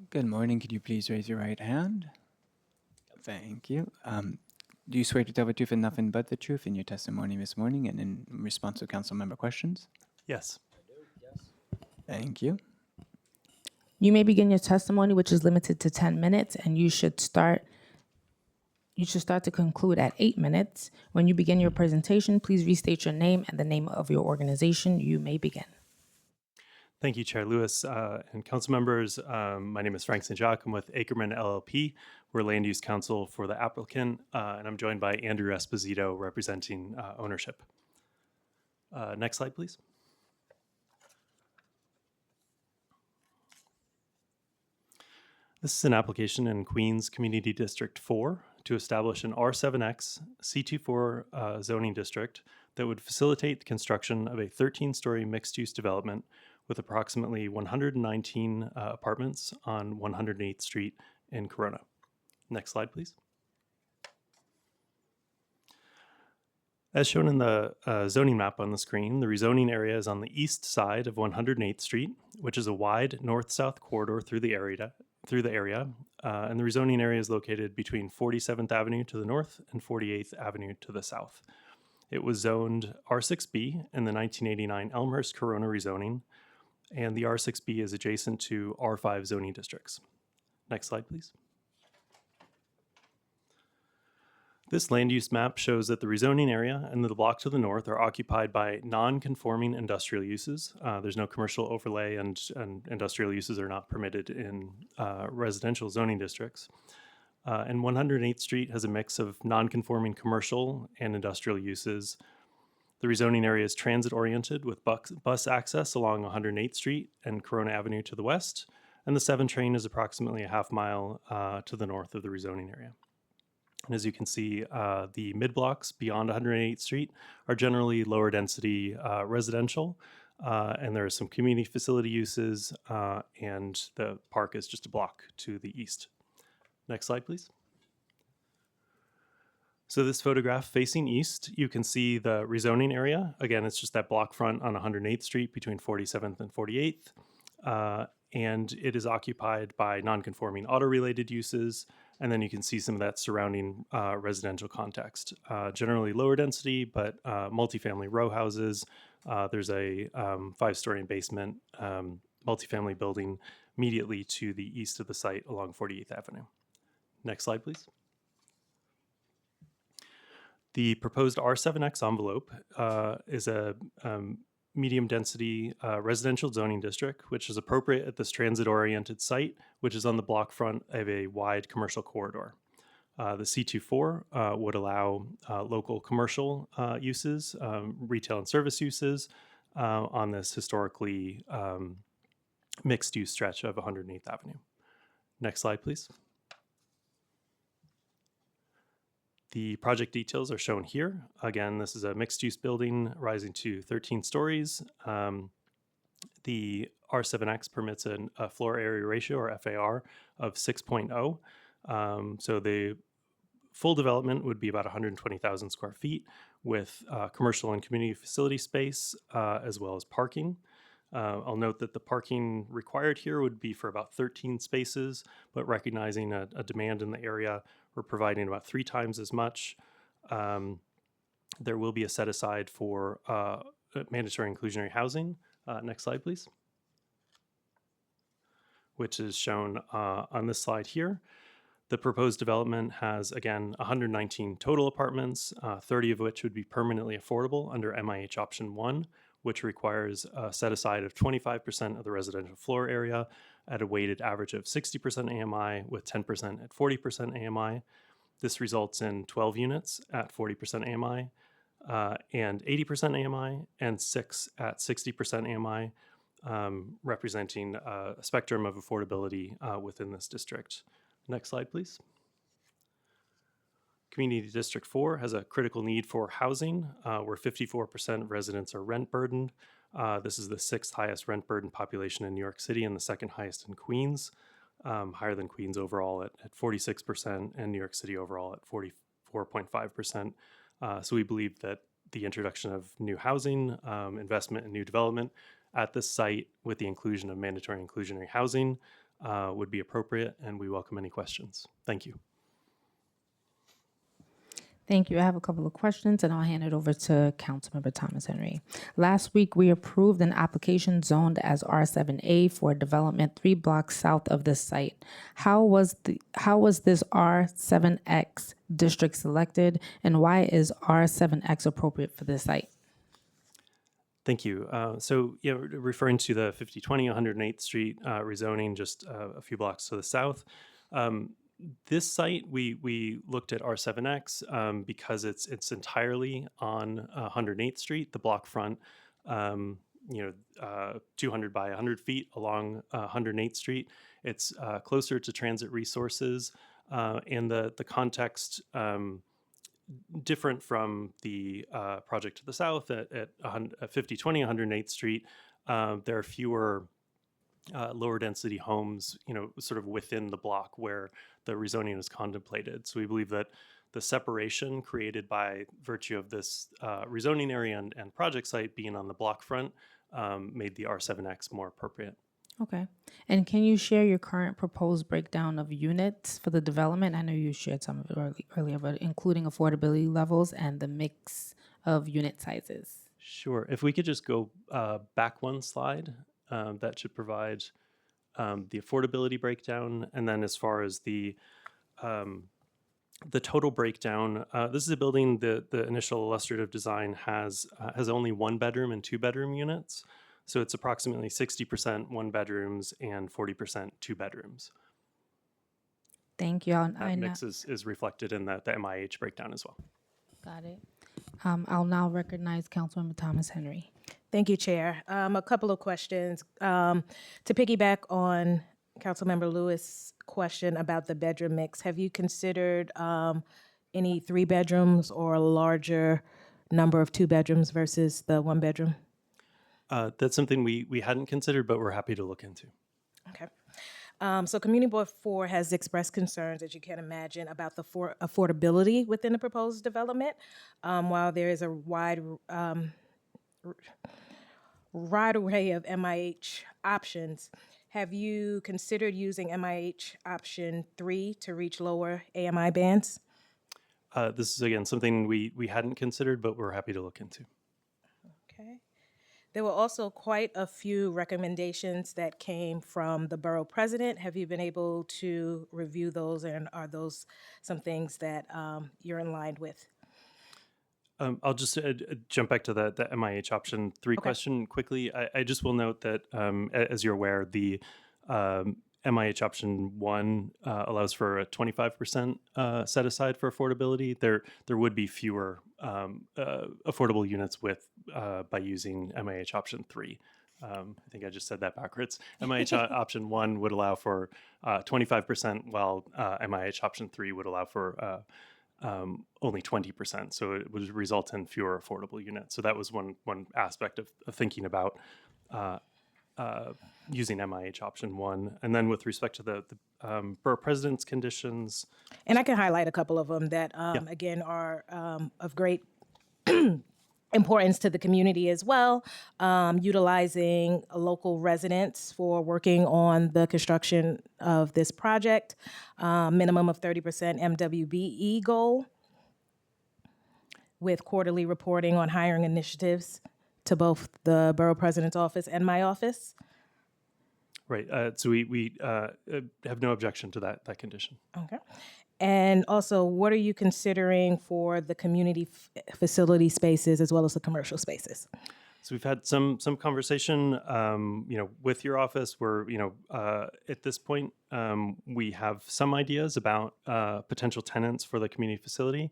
Good morning. Could you please raise your right hand? Thank you. Do you swear to tell the truth and nothing but the truth in your testimony this morning and in response to council member questions? Yes. Thank you. You may begin your testimony, which is limited to 10 minutes, and you should start to conclude at 8 minutes. When you begin your presentation, please restate your name and the name of your organization. You may begin. Thank you, Chair Lewis and council members. My name is Frank St. Jacques. I'm with Ackerman LLP. We're land use counsel for the applicant, and I'm joined by Andrew Esposito representing ownership. Next slide, please. This is an application in Queens Community District 4 to establish an R7X C24 zoning district that would facilitate the construction of a 13-story mixed-use development with approximately 119 apartments on 108th Street in Corona. Next slide, please. As shown in the zoning map on the screen, the rezoning area is on the east side of 108th Street, which is a wide north-south corridor through the area, and the rezoning area is located between 47th Avenue to the north and 48th Avenue to the south. It was zoned R6B in the 1989 Elmhurst Corona rezoning, and the R6B is adjacent to R5 zoning districts. Next slide, please. This land use map shows that the rezoning area and the block to the north are occupied by non-conforming industrial uses. There's no commercial overlay, and industrial uses are not permitted in residential zoning districts. And 108th Street has a mix of non-conforming commercial and industrial uses. The rezoning area is transit-oriented with bus access along 108th Street and Corona Avenue to the west, and the 7 train is approximately a half mile to the north of the rezoning area. And as you can see, the mid-blocks beyond 108th Street are generally lower density residential, and there are some community facility uses, and the park is just a block to the east. Next slide, please. So this photograph facing east, you can see the rezoning area. Again, it's just that block front on 108th Street between 47th and 48th. And it is occupied by non-conforming auto-related uses. And then you can see some of that surrounding residential context. Generally lower density, but multifamily row houses. There's a 5-story and basement multifamily building immediately to the east of the site along 48th Avenue. Next slide, please. The proposed R7X envelope is a medium density residential zoning district, which is appropriate at this transit oriented site, which is on the block front of a wide commercial corridor. The C24 would allow local commercial uses, retail and service uses on this historically mixed use stretch of 108th Avenue. Next slide, please. The project details are shown here. Again, this is a mixed-use building rising to 13 stories. The R7X permits a floor area ratio, or FAR, of 6.0. So the full development would be about 120,000 square feet with commercial and community facility space, as well as parking. I'll note that the parking required here would be for about 13 spaces, but recognizing a demand in the area, we're providing about 3 times as much. There will be a set aside for mandatory inclusionary housing. Next slide, please. Which is shown on this slide here. The proposed development has, again, 119 total apartments, 30 of which would be permanently affordable under MIH option 1, which requires a set aside of 25% of the residential floor area at a weighted average of 60% AMI with 10% at 40% AMI. This results in 12 units at 40% AMI, and 80% AMI, and 6 at 60% AMI, representing a spectrum of affordability within this district. Next slide, please. Community District 4 has a critical need for housing, where 54% of residents are rent burdened. This is the 6th highest rent burden population in New York City and the 2nd highest in Queens, higher than Queens overall at 46% and New York City overall at 44.5%. So we believe that the introduction of new housing, investment in new development at this site with the inclusion of mandatory inclusionary housing would be appropriate, and we welcome any questions. Thank you. Thank you. I have a couple of questions, and I'll hand it over to Councilmember Thomas Henry. Last week, we approved an application zoned as R7A for development 3 blocks south of this site. How was this R7X district selected, and why is R7X appropriate for this site? Thank you. So, referring to the 5020 108th Street rezoning just a few blocks to the south, this site we looked at R7X because it's entirely on 108th Street, the block front, 200 by 100 feet along 108th Street. It's closer to transit resources, and the context. Different from the project to the south at 5020 108th Street, there are fewer lower density homes, sort of within the block where the rezoning is contemplated. So we believe that the separation created by virtue of this rezoning area and project site being on the block front made the R7X more appropriate. Okay. And can you share your current proposed breakdown of units for the development? I know you shared some of it earlier, but including affordability levels and the mix of unit sizes. Sure. If we could just go back one slide, that should provide the affordability breakdown. And then as far as the total breakdown, this is a building that the initial illustrative design has only 1 bedroom and 2 bedroom units. So it's approximately 60% 1 bedrooms and 40% 2 bedrooms. Thank you. That mix is reflected in the MIH breakdown as well. Got it. I'll now recognize Councilmember Thomas Henry. Thank you, Chair. A couple of questions. To piggyback on Councilmember Lewis' question about the bedroom mix, have you considered any 3 bedrooms or a larger number of 2 bedrooms versus the 1 bedroom? That's something we hadn't considered, but we're happy to look into. Okay. So Community Board 4 has expressed concerns, as you can imagine, about the affordability within the proposed development. While there is a wide array of MIH options, have you considered using MIH option 3 to reach lower AMI bands? This is, again, something we hadn't considered, but we're happy to look into. Okay. There were also quite a few recommendations that came from the borough president. Have you been able to review those, and are those some things that you're in line with? I'll just jump back to the MIH option 3 question quickly. I just will note that, as you're aware, the MIH option 1 allows for a 25% set aside for affordability. There would be fewer affordable units by using MIH option 3. I think I just said that backwards. MIH option 1 would allow for 25%, while MIH option 3 would allow for only 20%. So it would result in fewer affordable units. So that was one aspect of thinking about using MIH option 1. And then with respect to the borough president's conditions. And I can highlight a couple of them that, again, are of great importance to the community as well. Utilizing local residents for working on the construction of this project. Minimum of 30% MWBE goal, with quarterly reporting on hiring initiatives to both the borough president's office and my office. Right. So we have no objection to that condition. Okay. And also, what are you considering for the community facility spaces as well as the commercial spaces? So we've had some conversation, with your office. Where at this point, we have some ideas about potential tenants for the community facility.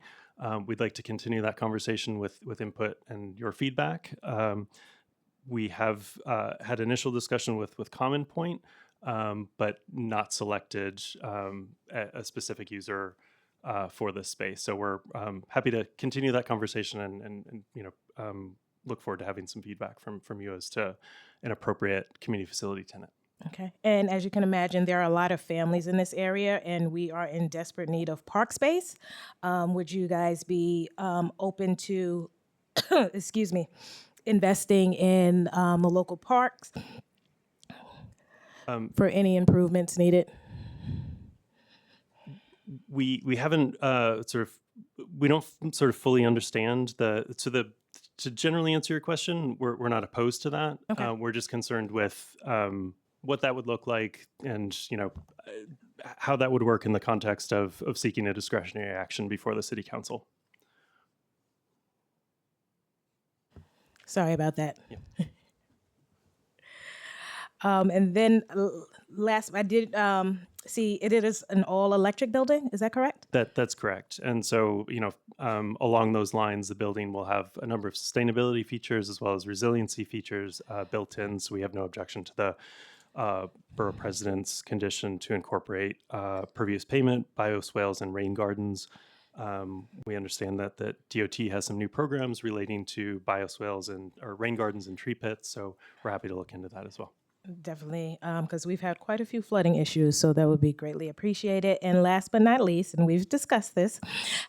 We'd like to continue that conversation with input and your feedback. We have had initial discussion with Common Point, but not selected a specific user for this space. So we're happy to continue that conversation and look forward to having some feedback from you as to an appropriate community facility tenant. Okay. And as you can imagine, there are a lot of families in this area, and we are in desperate need of park space. Would you guys be open to, excuse me, investing in the local parks for any improvements needed? We haven't we don't sort of fully understand to generally answer your question, we're not opposed to that. Okay. We're just concerned with what that would look like, and how that would work in the context of seeking a discretionary action before the city council. Sorry about that. Yeah. And then last, I did see it is an all-electric building. Is that correct? That's correct. And so, along those lines, the building will have a number of sustainability features as well as resiliency features built in. So we have no objection to the borough president's condition to incorporate pervious pavement, bioswales, and rain gardens. We understand that DOT has some new programs relating to bioswales or rain gardens and tree pits. So we're happy to look into that as well. Definitely, because we've had quite a few flooding issues, so that would be greatly appreciated. And last but not least, and we've discussed this,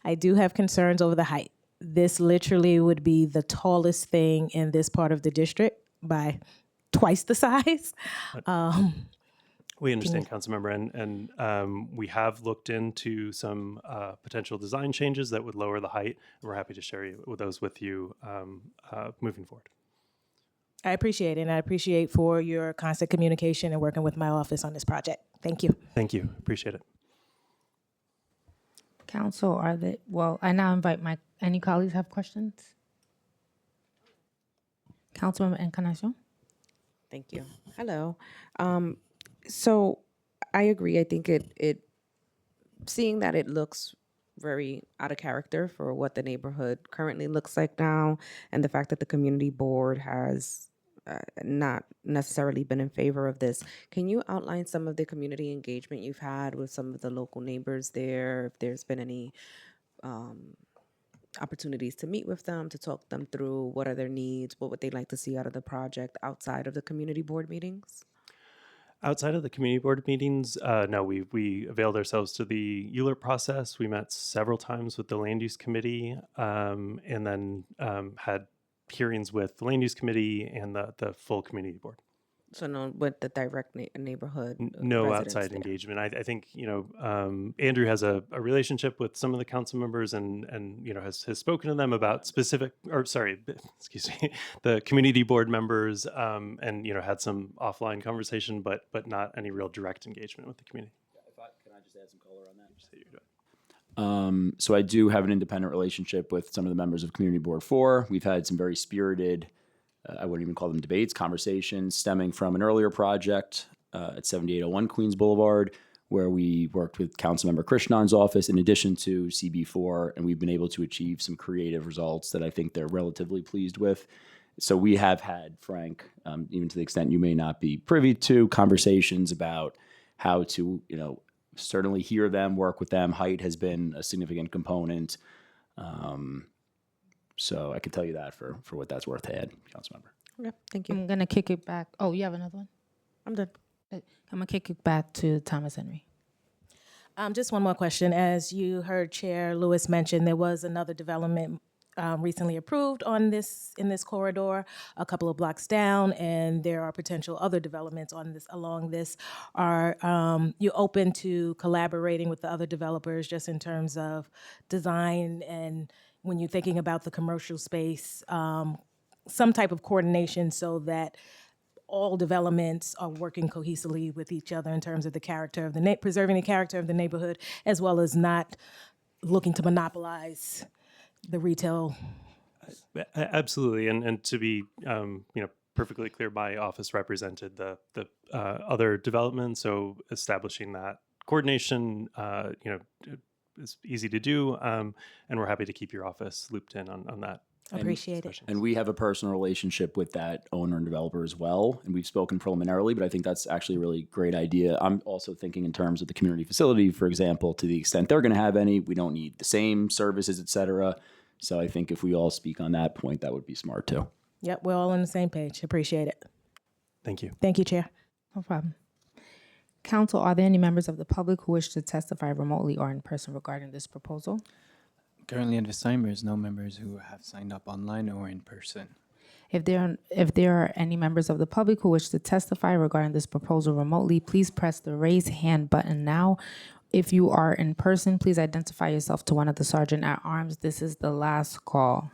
I do have concerns over the height. This literally would be the tallest thing in this part of the district by twice the size. We understand, Councilmember, and we have looked into some potential design changes that would lower the height, and we're happy to share those with you moving forward. I appreciate it, and I appreciate for your constant communication and working with my office on this project. Thank you. Thank you. Appreciate it. Council, I now invite any colleagues have questions? Councilmember Encarnacion? Thank you. Hello. So I agree. I think seeing that it looks very out of character for what the neighborhood currently looks like now, and the fact that the community board has not necessarily been in favor of this. Can you outline some of the community engagement you've had with some of the local neighbors there? If there's been any opportunities to meet with them, to talk them through what are their needs, what would they like to see out of the project outside of the community board meetings? Outside of the community board meetings, no, we availed ourselves to the ULURP process. We met several times with the land use committee, and then had hearings with the land use committee and the full community board. So no, with the direct neighborhood. No residents outside there. engagement. I think Andrew has a relationship with some of the council members, and has spoken to them about excuse me, the community board members, and had some offline conversation, but not any real direct engagement with the community. Can I just add some color on that? So I do have an independent relationship with some of the members of Community Board 4. We've had some very spirited, I wouldn't even call them debates, conversations stemming from an earlier project at 7801 Queens Boulevard, where we worked with Councilmember Krishnan's office in addition to CB4, and we've been able to achieve some creative results that I think they're relatively pleased with. So we have had, Frank, even to the extent you may not be privy to, conversations about how to, certainly hear them, work with them. Height has been a significant component. So I can tell you that for what that's worth to add, Councilmember. Okay, thank you. I'm going to kick it back. Oh, you have another one? I'm done. I'm going to kick it back to Thomas Henry. Just one more question. As you heard Chair Lewis mention, there was another development recently approved in this corridor, a couple of blocks down, and there are potential other developments along this. Are you open to collaborating with the other developers just in terms of design, and when you're thinking about the commercial space, some type of coordination so that all developments are working cohesively with each other in terms of the character of the preserving the character of the neighborhood, as well as not looking to monopolize the retail. Absolutely, and to be perfectly clear, my office represented the other development, so establishing that coordination, is easy to do, and we're happy to keep your office looped in on that. Appreciate it. And we have a personal relationship with that owner and developer as well. And we've spoken preliminarily, but I think that's actually a really great idea. I'm also thinking in terms of the community facility, for example, to the extent they're going to have any, we don't need the same services, et cetera. So I think if we all speak on that point, that would be smart too. Yep, we're all on the same page. Appreciate it. Thank you. Thank you, Chair. No problem. Council, are there any members of the public who wish to testify remotely or in person regarding this proposal? Currently at this time, there's no members who have signed up online or in person. If there are any members of the public who wish to testify regarding this proposal remotely, please press the raise hand button now. If you are in person, please identify yourself to one of the sergeant at arms. This is the last call.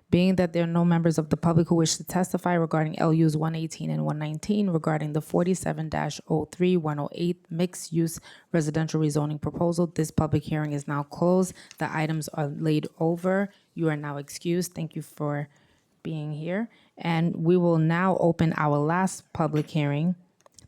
Being that there are no members of the public who wish to testify regarding LUs 118 and 119 regarding the 47-03-108 mixed-use residential rezoning proposal, this public hearing is now closed. The items are laid over. You are now excused. Thank you for being here. And we will now open our last public hearing,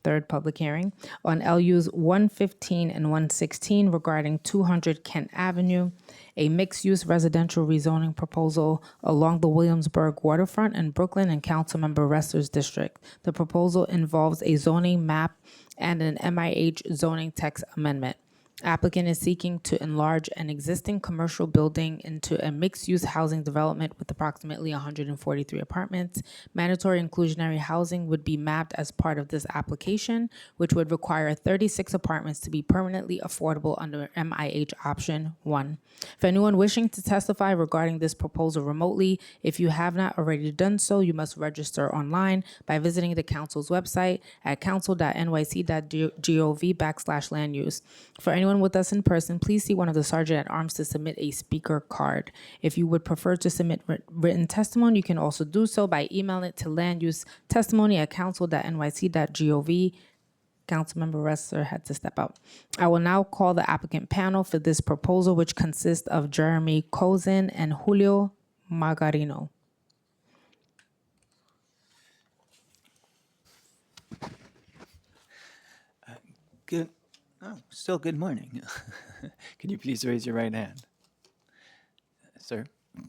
third public hearing, on LUs 115 and 116 regarding 200 Kent Avenue, a mixed-use residential rezoning proposal along the Williamsburg waterfront in Brooklyn and Councilmember Resser's district. The proposal involves a zoning map and an MIH zoning text amendment. Applicant is seeking to enlarge an existing commercial building into a mixed-use housing development with approximately 143 apartments. Mandatory inclusionary housing would be mapped as part of this application, which would require 36 apartments to be permanently affordable under MIH option 1. For anyone wishing to testify regarding this proposal remotely, if you have not already done so, you must register online by visiting the council's website at council.nyc.gov/land use. For anyone with us in person, please see one of the sergeant at arms to submit a speaker card. If you would prefer to submit written testimony, you can also do so by emailing it to landusetestimony@council.nyc.gov. Councilmember Resser had to step out. I will now call the applicant panel for this proposal, which consists of Jeremy Kozin and Julio Margarino. Good. Oh, still good morning. Could you please raise your right hand? Sir,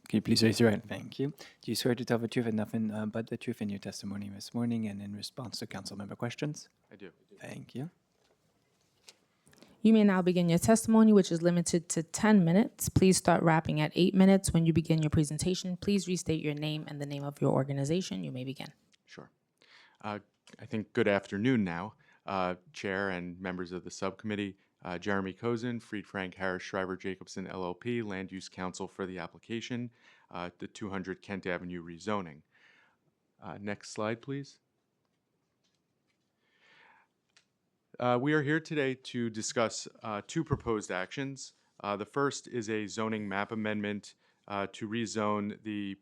can you please raise your right hand? Thank you. Do you swear to tell the truth and nothing but the truth in your testimony this morning and in response to council member questions? I do. Thank you. You may now begin your testimony, which is limited to 10 minutes. Please start wrapping at 8 minutes. When you begin your presentation, please restate your name and the name of your organization. You may begin. Sure. I think good afternoon now, Chair and members of the subcommittee. Jeremy Kozin, Fried Frank Harris Shriver Jacobson LLP, Land Use Counsel for the application, the 200 Kent Avenue rezoning. Next slide, please. We are here today to discuss two proposed actions. The first is a zoning map amendment to rezone the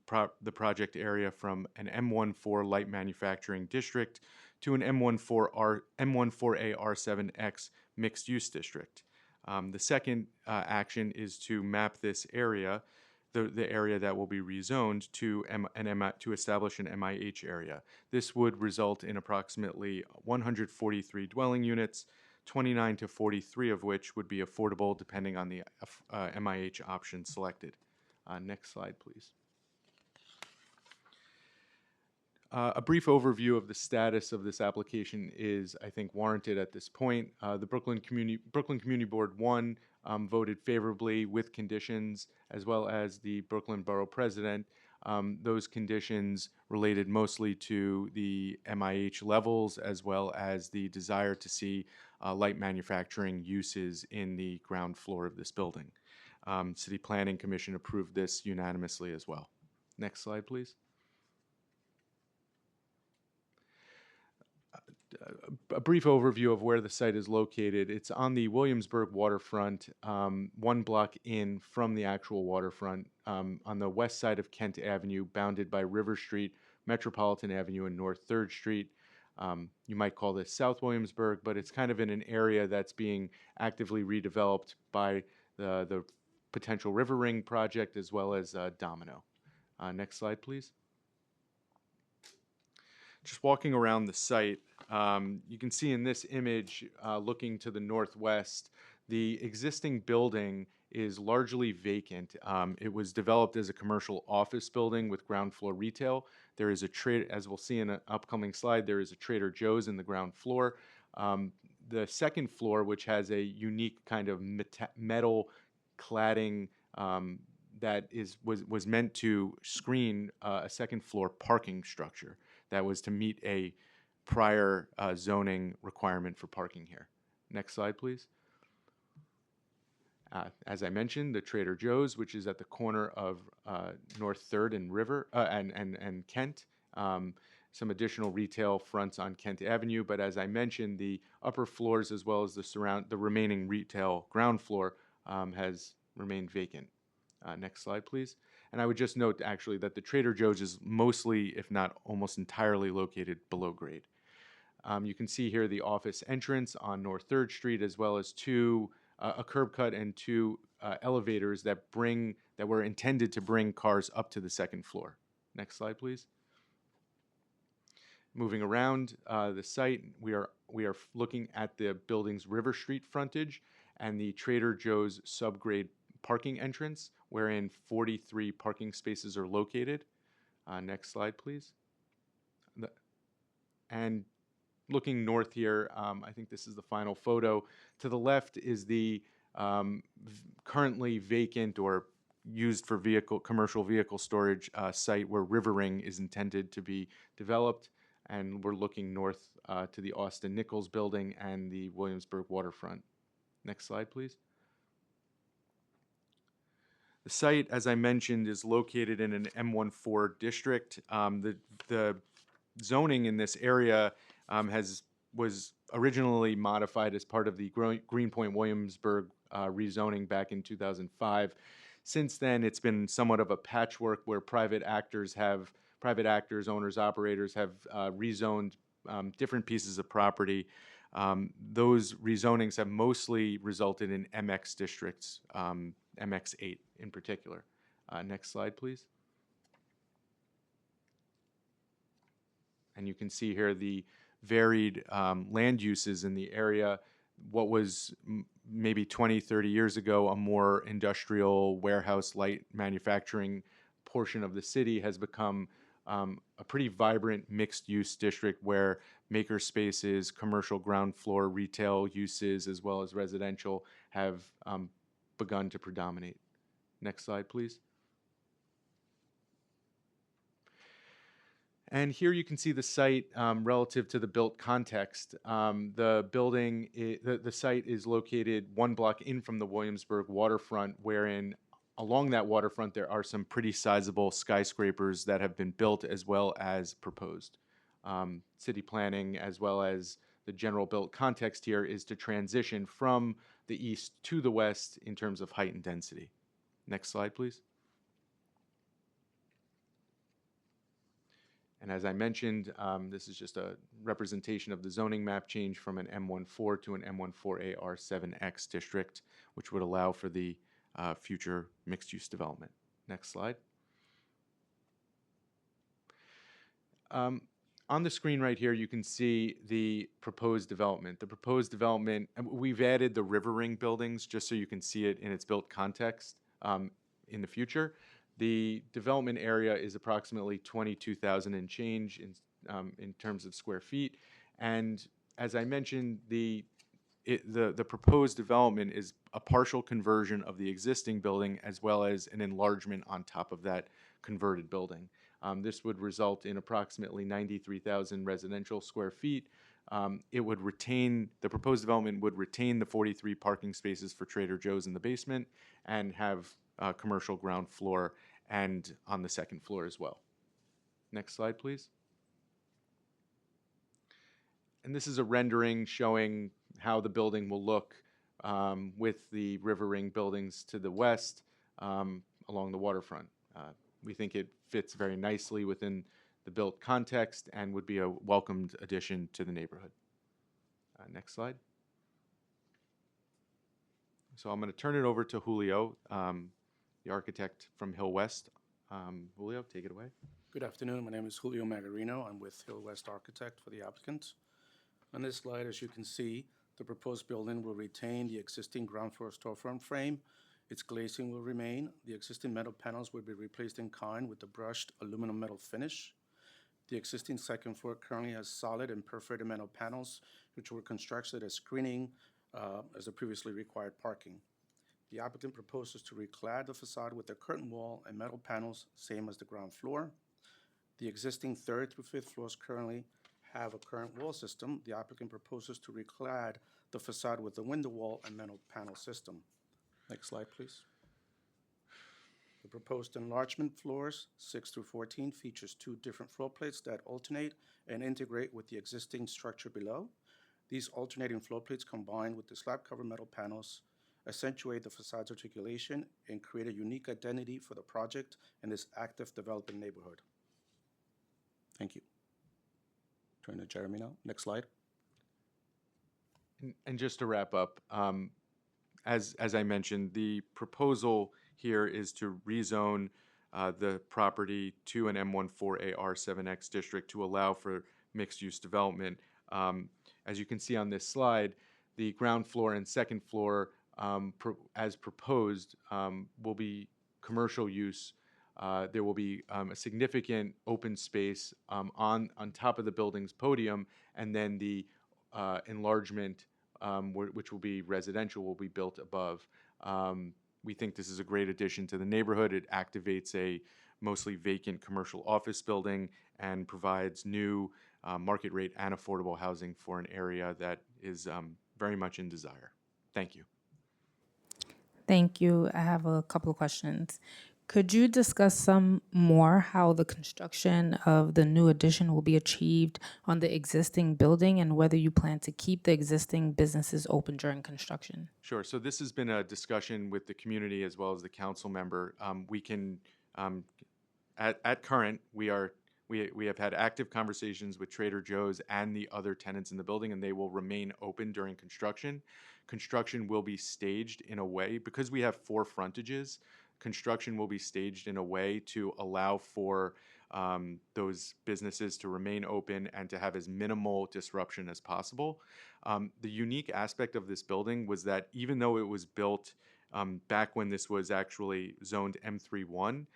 project area from an M14 light manufacturing district to an M14A R7X mixed use district. The second action is to map this area, the area that will be rezoned, to establish an MIH area. This would result in approximately 143 dwelling units, 29 to 43 of which would be affordable depending on the MIH option selected. Next slide, please. A brief overview of the status of this application is, I think, warranted at this point. The Brooklyn Community Board 1 voted favorably with conditions, as well as the Brooklyn Borough President. Those conditions related mostly to the MIH levels, as well as the desire to see light manufacturing uses in the ground floor of this building. City Planning Commission approved this unanimously as well. Next slide, please. A brief overview of where the site is located. It's on the Williamsburg waterfront, one block in from the actual waterfront, on the west side of Kent Avenue, bounded by River Street, Metropolitan Avenue and North 3rd Street. You might call this South Williamsburg, but it's kind of in an area that's being actively redeveloped by the potential River Ring project as well as Domino. Next slide, please. Just walking around the site, you can see in this image, looking to the northwest, the existing building is largely vacant. It was developed as a commercial office building with ground floor retail. There is a trade, as we'll see in an upcoming slide, there is a Trader Joe's in the ground floor. The second floor, which has a unique kind of metal cladding that was meant to screen a second floor parking structure that was to meet a prior zoning requirement for parking here. Next slide, please. As I mentioned, the Trader Joe's, which is at the corner of North 3rd and River and Kent. Some additional retail fronts on Kent Avenue, but as I mentioned, the upper floors as well as the remaining retail ground floor has remained vacant. Next slide, please. And I would just note actually that the Trader Joe's is mostly, if not almost entirely, located below grade. You can see here the office entrance on North 3rd Street, as well as a curb cut and two elevators that were intended to bring cars up to the second floor. Next slide, please. Moving around the site, we are looking at the building's River Street frontage and the Trader Joe's subgrade parking entrance, wherein 43 parking spaces are located. Next slide, please. And looking north here, I think this is the final photo. To the left is the currently vacant or used for commercial vehicle storage site where River Ring is intended to be developed. And we're looking north to the Austin Nichols building and the Williamsburg waterfront. Next slide, please. The site, as I mentioned, is located in an M14 district. The zoning in this area was originally modified as part of the Greenpoint Williamsburg rezoning back in 2005. Since then, it's been somewhat of a patchwork where private actors, owners, operators have rezoned different pieces of property. Those rezonings have mostly resulted in MX districts, MX8 in particular. Next slide, please. And you can see here the varied land uses in the area. What was maybe 20, 30 years ago a more industrial warehouse light manufacturing portion of the city has become a pretty vibrant mixed use district where maker spaces, commercial ground floor retail uses, as well as residential have begun to predominate. Next slide, please. And here you can see the site relative to the built context. The site is located one block in from the Williamsburg waterfront, wherein along that waterfront there are some pretty sizable skyscrapers that have been built as well as proposed. City planning, as well as the general built context here, is to transition from the east to the west in terms of height and density. Next slide, please. And as I mentioned, this is just a representation of the zoning map change from an M14 to an M14A R7X district, which would allow for the future mixed-use development. Next slide. On the screen right here, you can see the proposed development. The proposed development, we've added the River Ring buildings just so you can see it in its built context in the future. The development area is approximately 22,000 and change in terms of square feet. And as I mentioned, the proposed development is a partial conversion of the existing building as well as an enlargement on top of that converted building. This would result in approximately 93,000 residential square feet. The proposed development would retain the 43 parking spaces for Trader Joe's in the basement and have commercial ground floor and on the second floor as well. Next slide, please. And this is a rendering showing how the building will look with the River Ring buildings to the west along the waterfront. We think it fits very nicely within the built context and would be a welcomed addition to the neighborhood. Next slide. So I'm going to turn it over to Julio, the architect from Hill West. Julio, take it away. Good afternoon. My name is Julio Magarino. I'm with Hill West Architect for the applicant. On this slide, as you can see, the proposed building will retain the existing ground floor storefront frame. Its glazing will remain. The existing metal panels will be replaced in kind with the brushed aluminum metal finish. The existing second floor currently has solid and perforated metal panels, which were constructed as screening as the previously required parking. The applicant proposes to reclad the facade with a curtain wall and metal panels, same as the ground floor. The existing third through fifth floors currently have a current wall system. The applicant proposes to reclad the facade with a window wall and metal panel system. Next slide, please. The proposed enlargement floors, 6 through 14, features 2 different floor plates that alternate and integrate with the existing structure below. These alternating floor plates combined with the slab cover metal panels accentuate the facade's articulation and create a unique identity for the project in this active developing neighborhood. Thank you. Turn to Jeremy now. Next slide. And just to wrap up, as I mentioned, the proposal here is to rezone the property to an M14A R7X district to allow for mixed-use development. As you can see on this slide, the ground floor and second floor, as proposed, will be commercial use. There will be a significant open space on top of the building's podium, and then the enlargement, which will be residential, will be built above. We think this is a great addition to the neighborhood. It activates a mostly vacant commercial office building and provides new market rate and affordable housing for an area that is very much in desire. Thank you. Thank you. I have a couple of questions. Could you discuss some more how the construction of the new addition will be achieved on the existing building and whether you plan to keep the existing businesses open during construction? Sure. So this has been a discussion with the community as well as the council member. We can, at current, we have had active conversations with Trader Joe's and the other tenants in the building, and they will remain open during construction. Construction will be staged in a way, because we have 4 frontages, construction will be staged in a way to allow for those businesses to remain open and to have as minimal disruption as possible. The unique aspect of this building was that even though it was built back when this was actually zoned M31,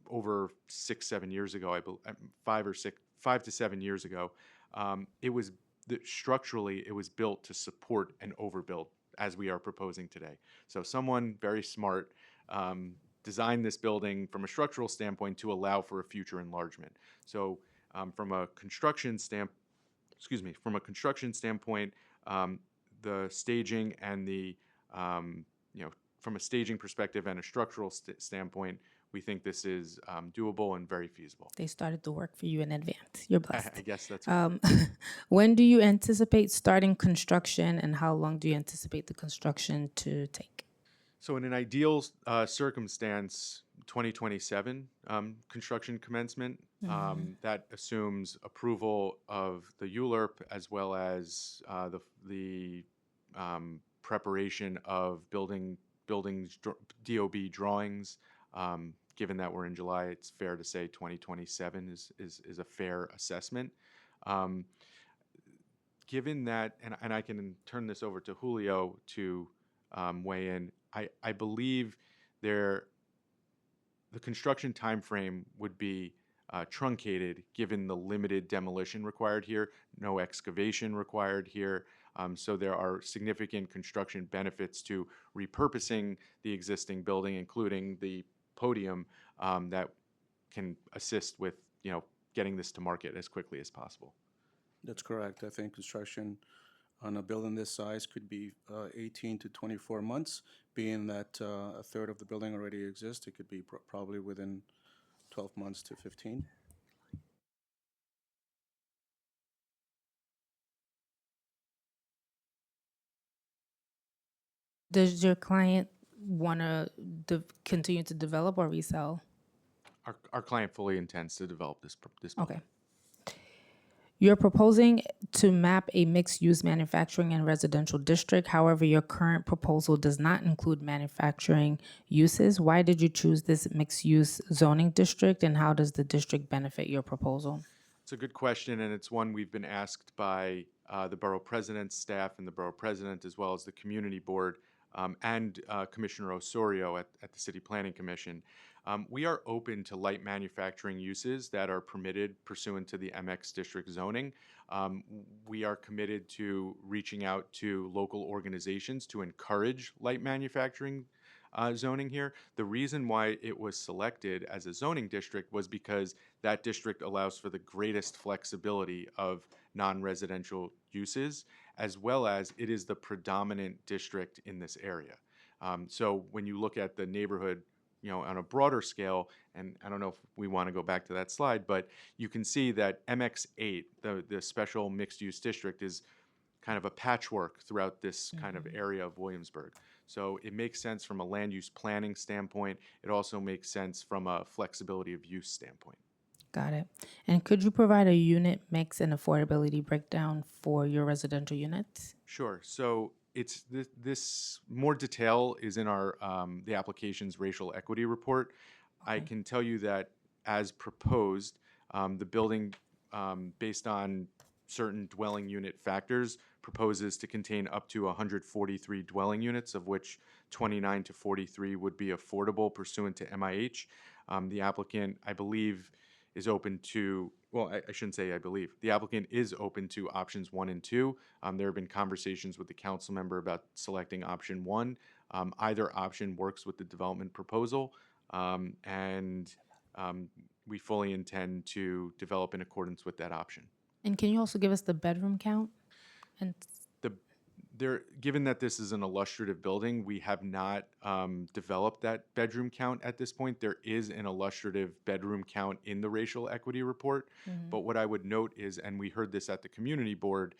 over 6-7 years ago, I believe, 5 to 7 years ago, structurally it was built to support an overbuild as we are proposing today. So someone very smart designed this building from a structural standpoint to allow for a future enlargement. So from a construction standpoint, the staging and the from a staging perspective and a structural standpoint, we think this is doable and very feasible. They started the work for you in advance. You're blessed. I guess that's right. When do you anticipate starting construction, and how long do you anticipate the construction to take? So in an ideal circumstance, 2027 construction commencement. That assumes approval of the ULURP as well as the preparation of buildings DOB drawings. Given that we're in July, it's fair to say 2027 is a fair assessment. Given that, and I can turn this over to Julio to weigh in, I believe the construction timeframe would be truncated given the limited demolition required here, no excavation required here. So there are significant construction benefits to repurposing the existing building, including the podium, that can assist with getting this to market as quickly as possible. That's correct. I think construction on a building this size could be 18 to 24 months, being that a third of the building already exists. It could be probably within 12 months to 15. Does your client want to continue to develop or resell? Our client fully intends to develop this building. Okay. You're proposing to map a mixed-use manufacturing and residential district. However, your current proposal does not include manufacturing uses. Why did you choose this mixed-use zoning district, and how does the district benefit your proposal? It's a good question, and it's one we've been asked by the borough president's staff and the borough president, as well as the community board and Commissioner Osorio at the City Planning Commission. We are open to light manufacturing uses that are permitted pursuant to the MX district zoning. We are committed to reaching out to local organizations to encourage light manufacturing zoning here. The reason why it was selected as a zoning district was because that district allows for the greatest flexibility of non-residential uses, as well as it is the predominant district in this area. So when you look at the neighborhood, on a broader scale, and I don't know if we want to go back to that slide, but you can see that MX8, the special mixed-use district, is kind of a patchwork throughout this kind of area of Williamsburg. So it makes sense from a land use planning standpoint. It also makes sense from a flexibility of use standpoint. Got it. And could you provide a unit mix and affordability breakdown for your residential units? Sure. So it's this more detail is in our the application's racial equity report. I can tell you that as proposed, the building, based on certain dwelling unit factors, proposes to contain up to 143 dwelling units, of which 29 to 43 would be affordable pursuant to MIH. The applicant, I believe, is open to, well, I shouldn't say I believe. The applicant is open to options 1 and 2. There have been conversations with the council member about selecting option 1. Either option works with the development proposal, and we fully intend to develop in accordance with that option. And can you also give us the bedroom count? And Given that this is an illustrative building, we have not developed that bedroom count at this point. There is an illustrative bedroom count in the racial equity report. But what I would note is, and we heard this at the community board,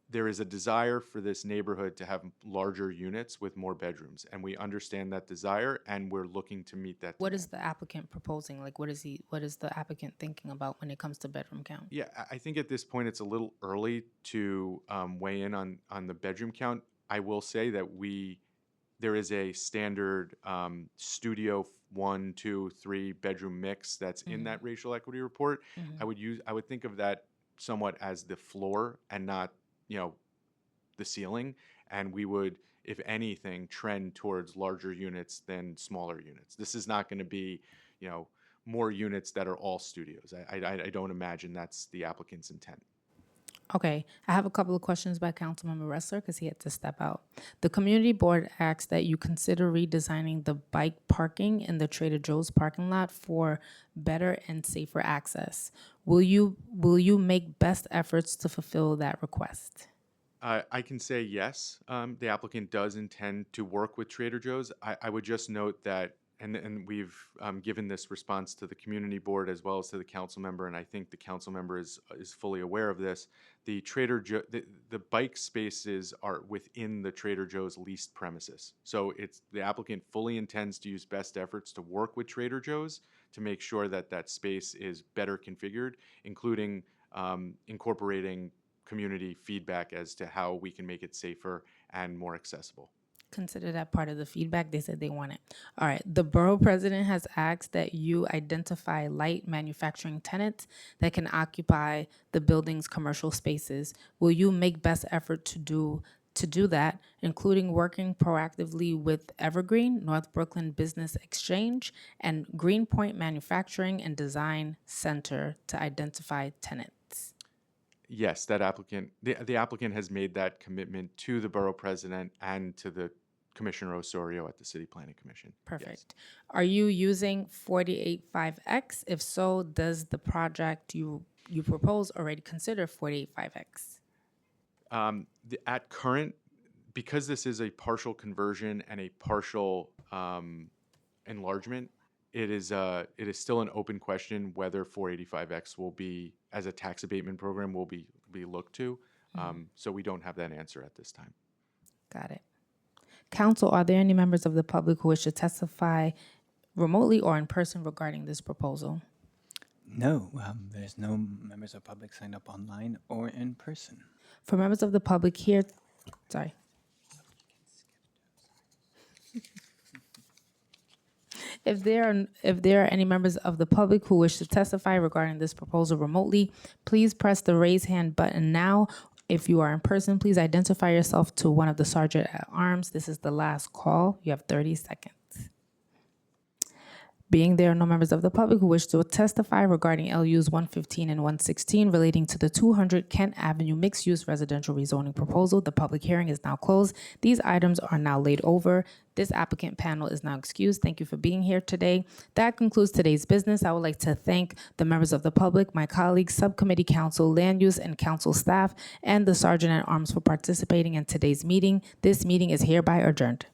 there is a desire for this neighborhood to have larger units with more bedrooms. And we understand that desire, and we're looking to meet that what demand. is the applicant proposing? Like, what is the applicant thinking about when it comes to bedroom count? Yeah, I think at this point it's a little early to weigh in on the bedroom count. I will say that there is a standard studio 1, 2, 3 bedroom mix that's in that racial equity report. I would think of that somewhat as the floor and not the ceiling, and we would, if anything, trend towards larger units than smaller units. This is not going to be more units that are all studios. I don't imagine that's the applicant's intent. Okay, I have a couple of questions by Councilmember Ressler because he had to step out. The community board asks that you consider redesigning the bike parking in the Trader Joe's parking lot for better and safer access. Will you make best efforts to fulfill that request? I can say yes. The applicant does intend to work with Trader Joe's. I would just note that, and we've given this response to the community board as well as to the council member, and I think the council member is fully aware of this. The Trader Joe, the bike spaces are within the Trader Joe's leased premises. So the applicant fully intends to use best efforts to work with Trader Joe's to make sure that that space is better configured, including incorporating community feedback as to how we can make it safer and more accessible. Consider that part of the feedback. They said they want it. All right. The borough president has asked that you identify light manufacturing tenants that can occupy the building's commercial spaces. Will you make best effort to do that, including working proactively with Evergreen, North Brooklyn Business Exchange, and Greenpoint Manufacturing and Design Center to identify tenants? Yes, that applicant, the applicant has made that commitment to the borough president and to the Commissioner Osorio at the City Planning Commission. Perfect. Are you using 485X? If so, does the project you propose already consider 485X? At current, because this is a partial conversion and a partial enlargement, it is still an open question whether 485X will be, as a tax abatement program, will be looked to. So we don't have that answer at this time. Got it. Council, are there any members of the public who wish to testify remotely or in person regarding this proposal? No, there's no members of public signed up online or in person. For members of the public here, sorry. If there are any members of the public who wish to testify regarding this proposal remotely, please press the raise hand button now. If you are in person, please identify yourself to one of the sergeant at arms. This is the last call. You have 30 seconds. Being there are no members of the public who wish to testify regarding LUs 115 and 116 relating to the 200 Kent Avenue mixed-use residential rezoning proposal, the public hearing is now closed. These items are now laid over. This applicant panel is now excused. Thank you for being here today. That concludes today's business. I would like to thank the members of the public, my colleagues, subcommittee council, land use and council staff, and the sergeant at arms for participating in today's meeting. This meeting is hereby adjourned.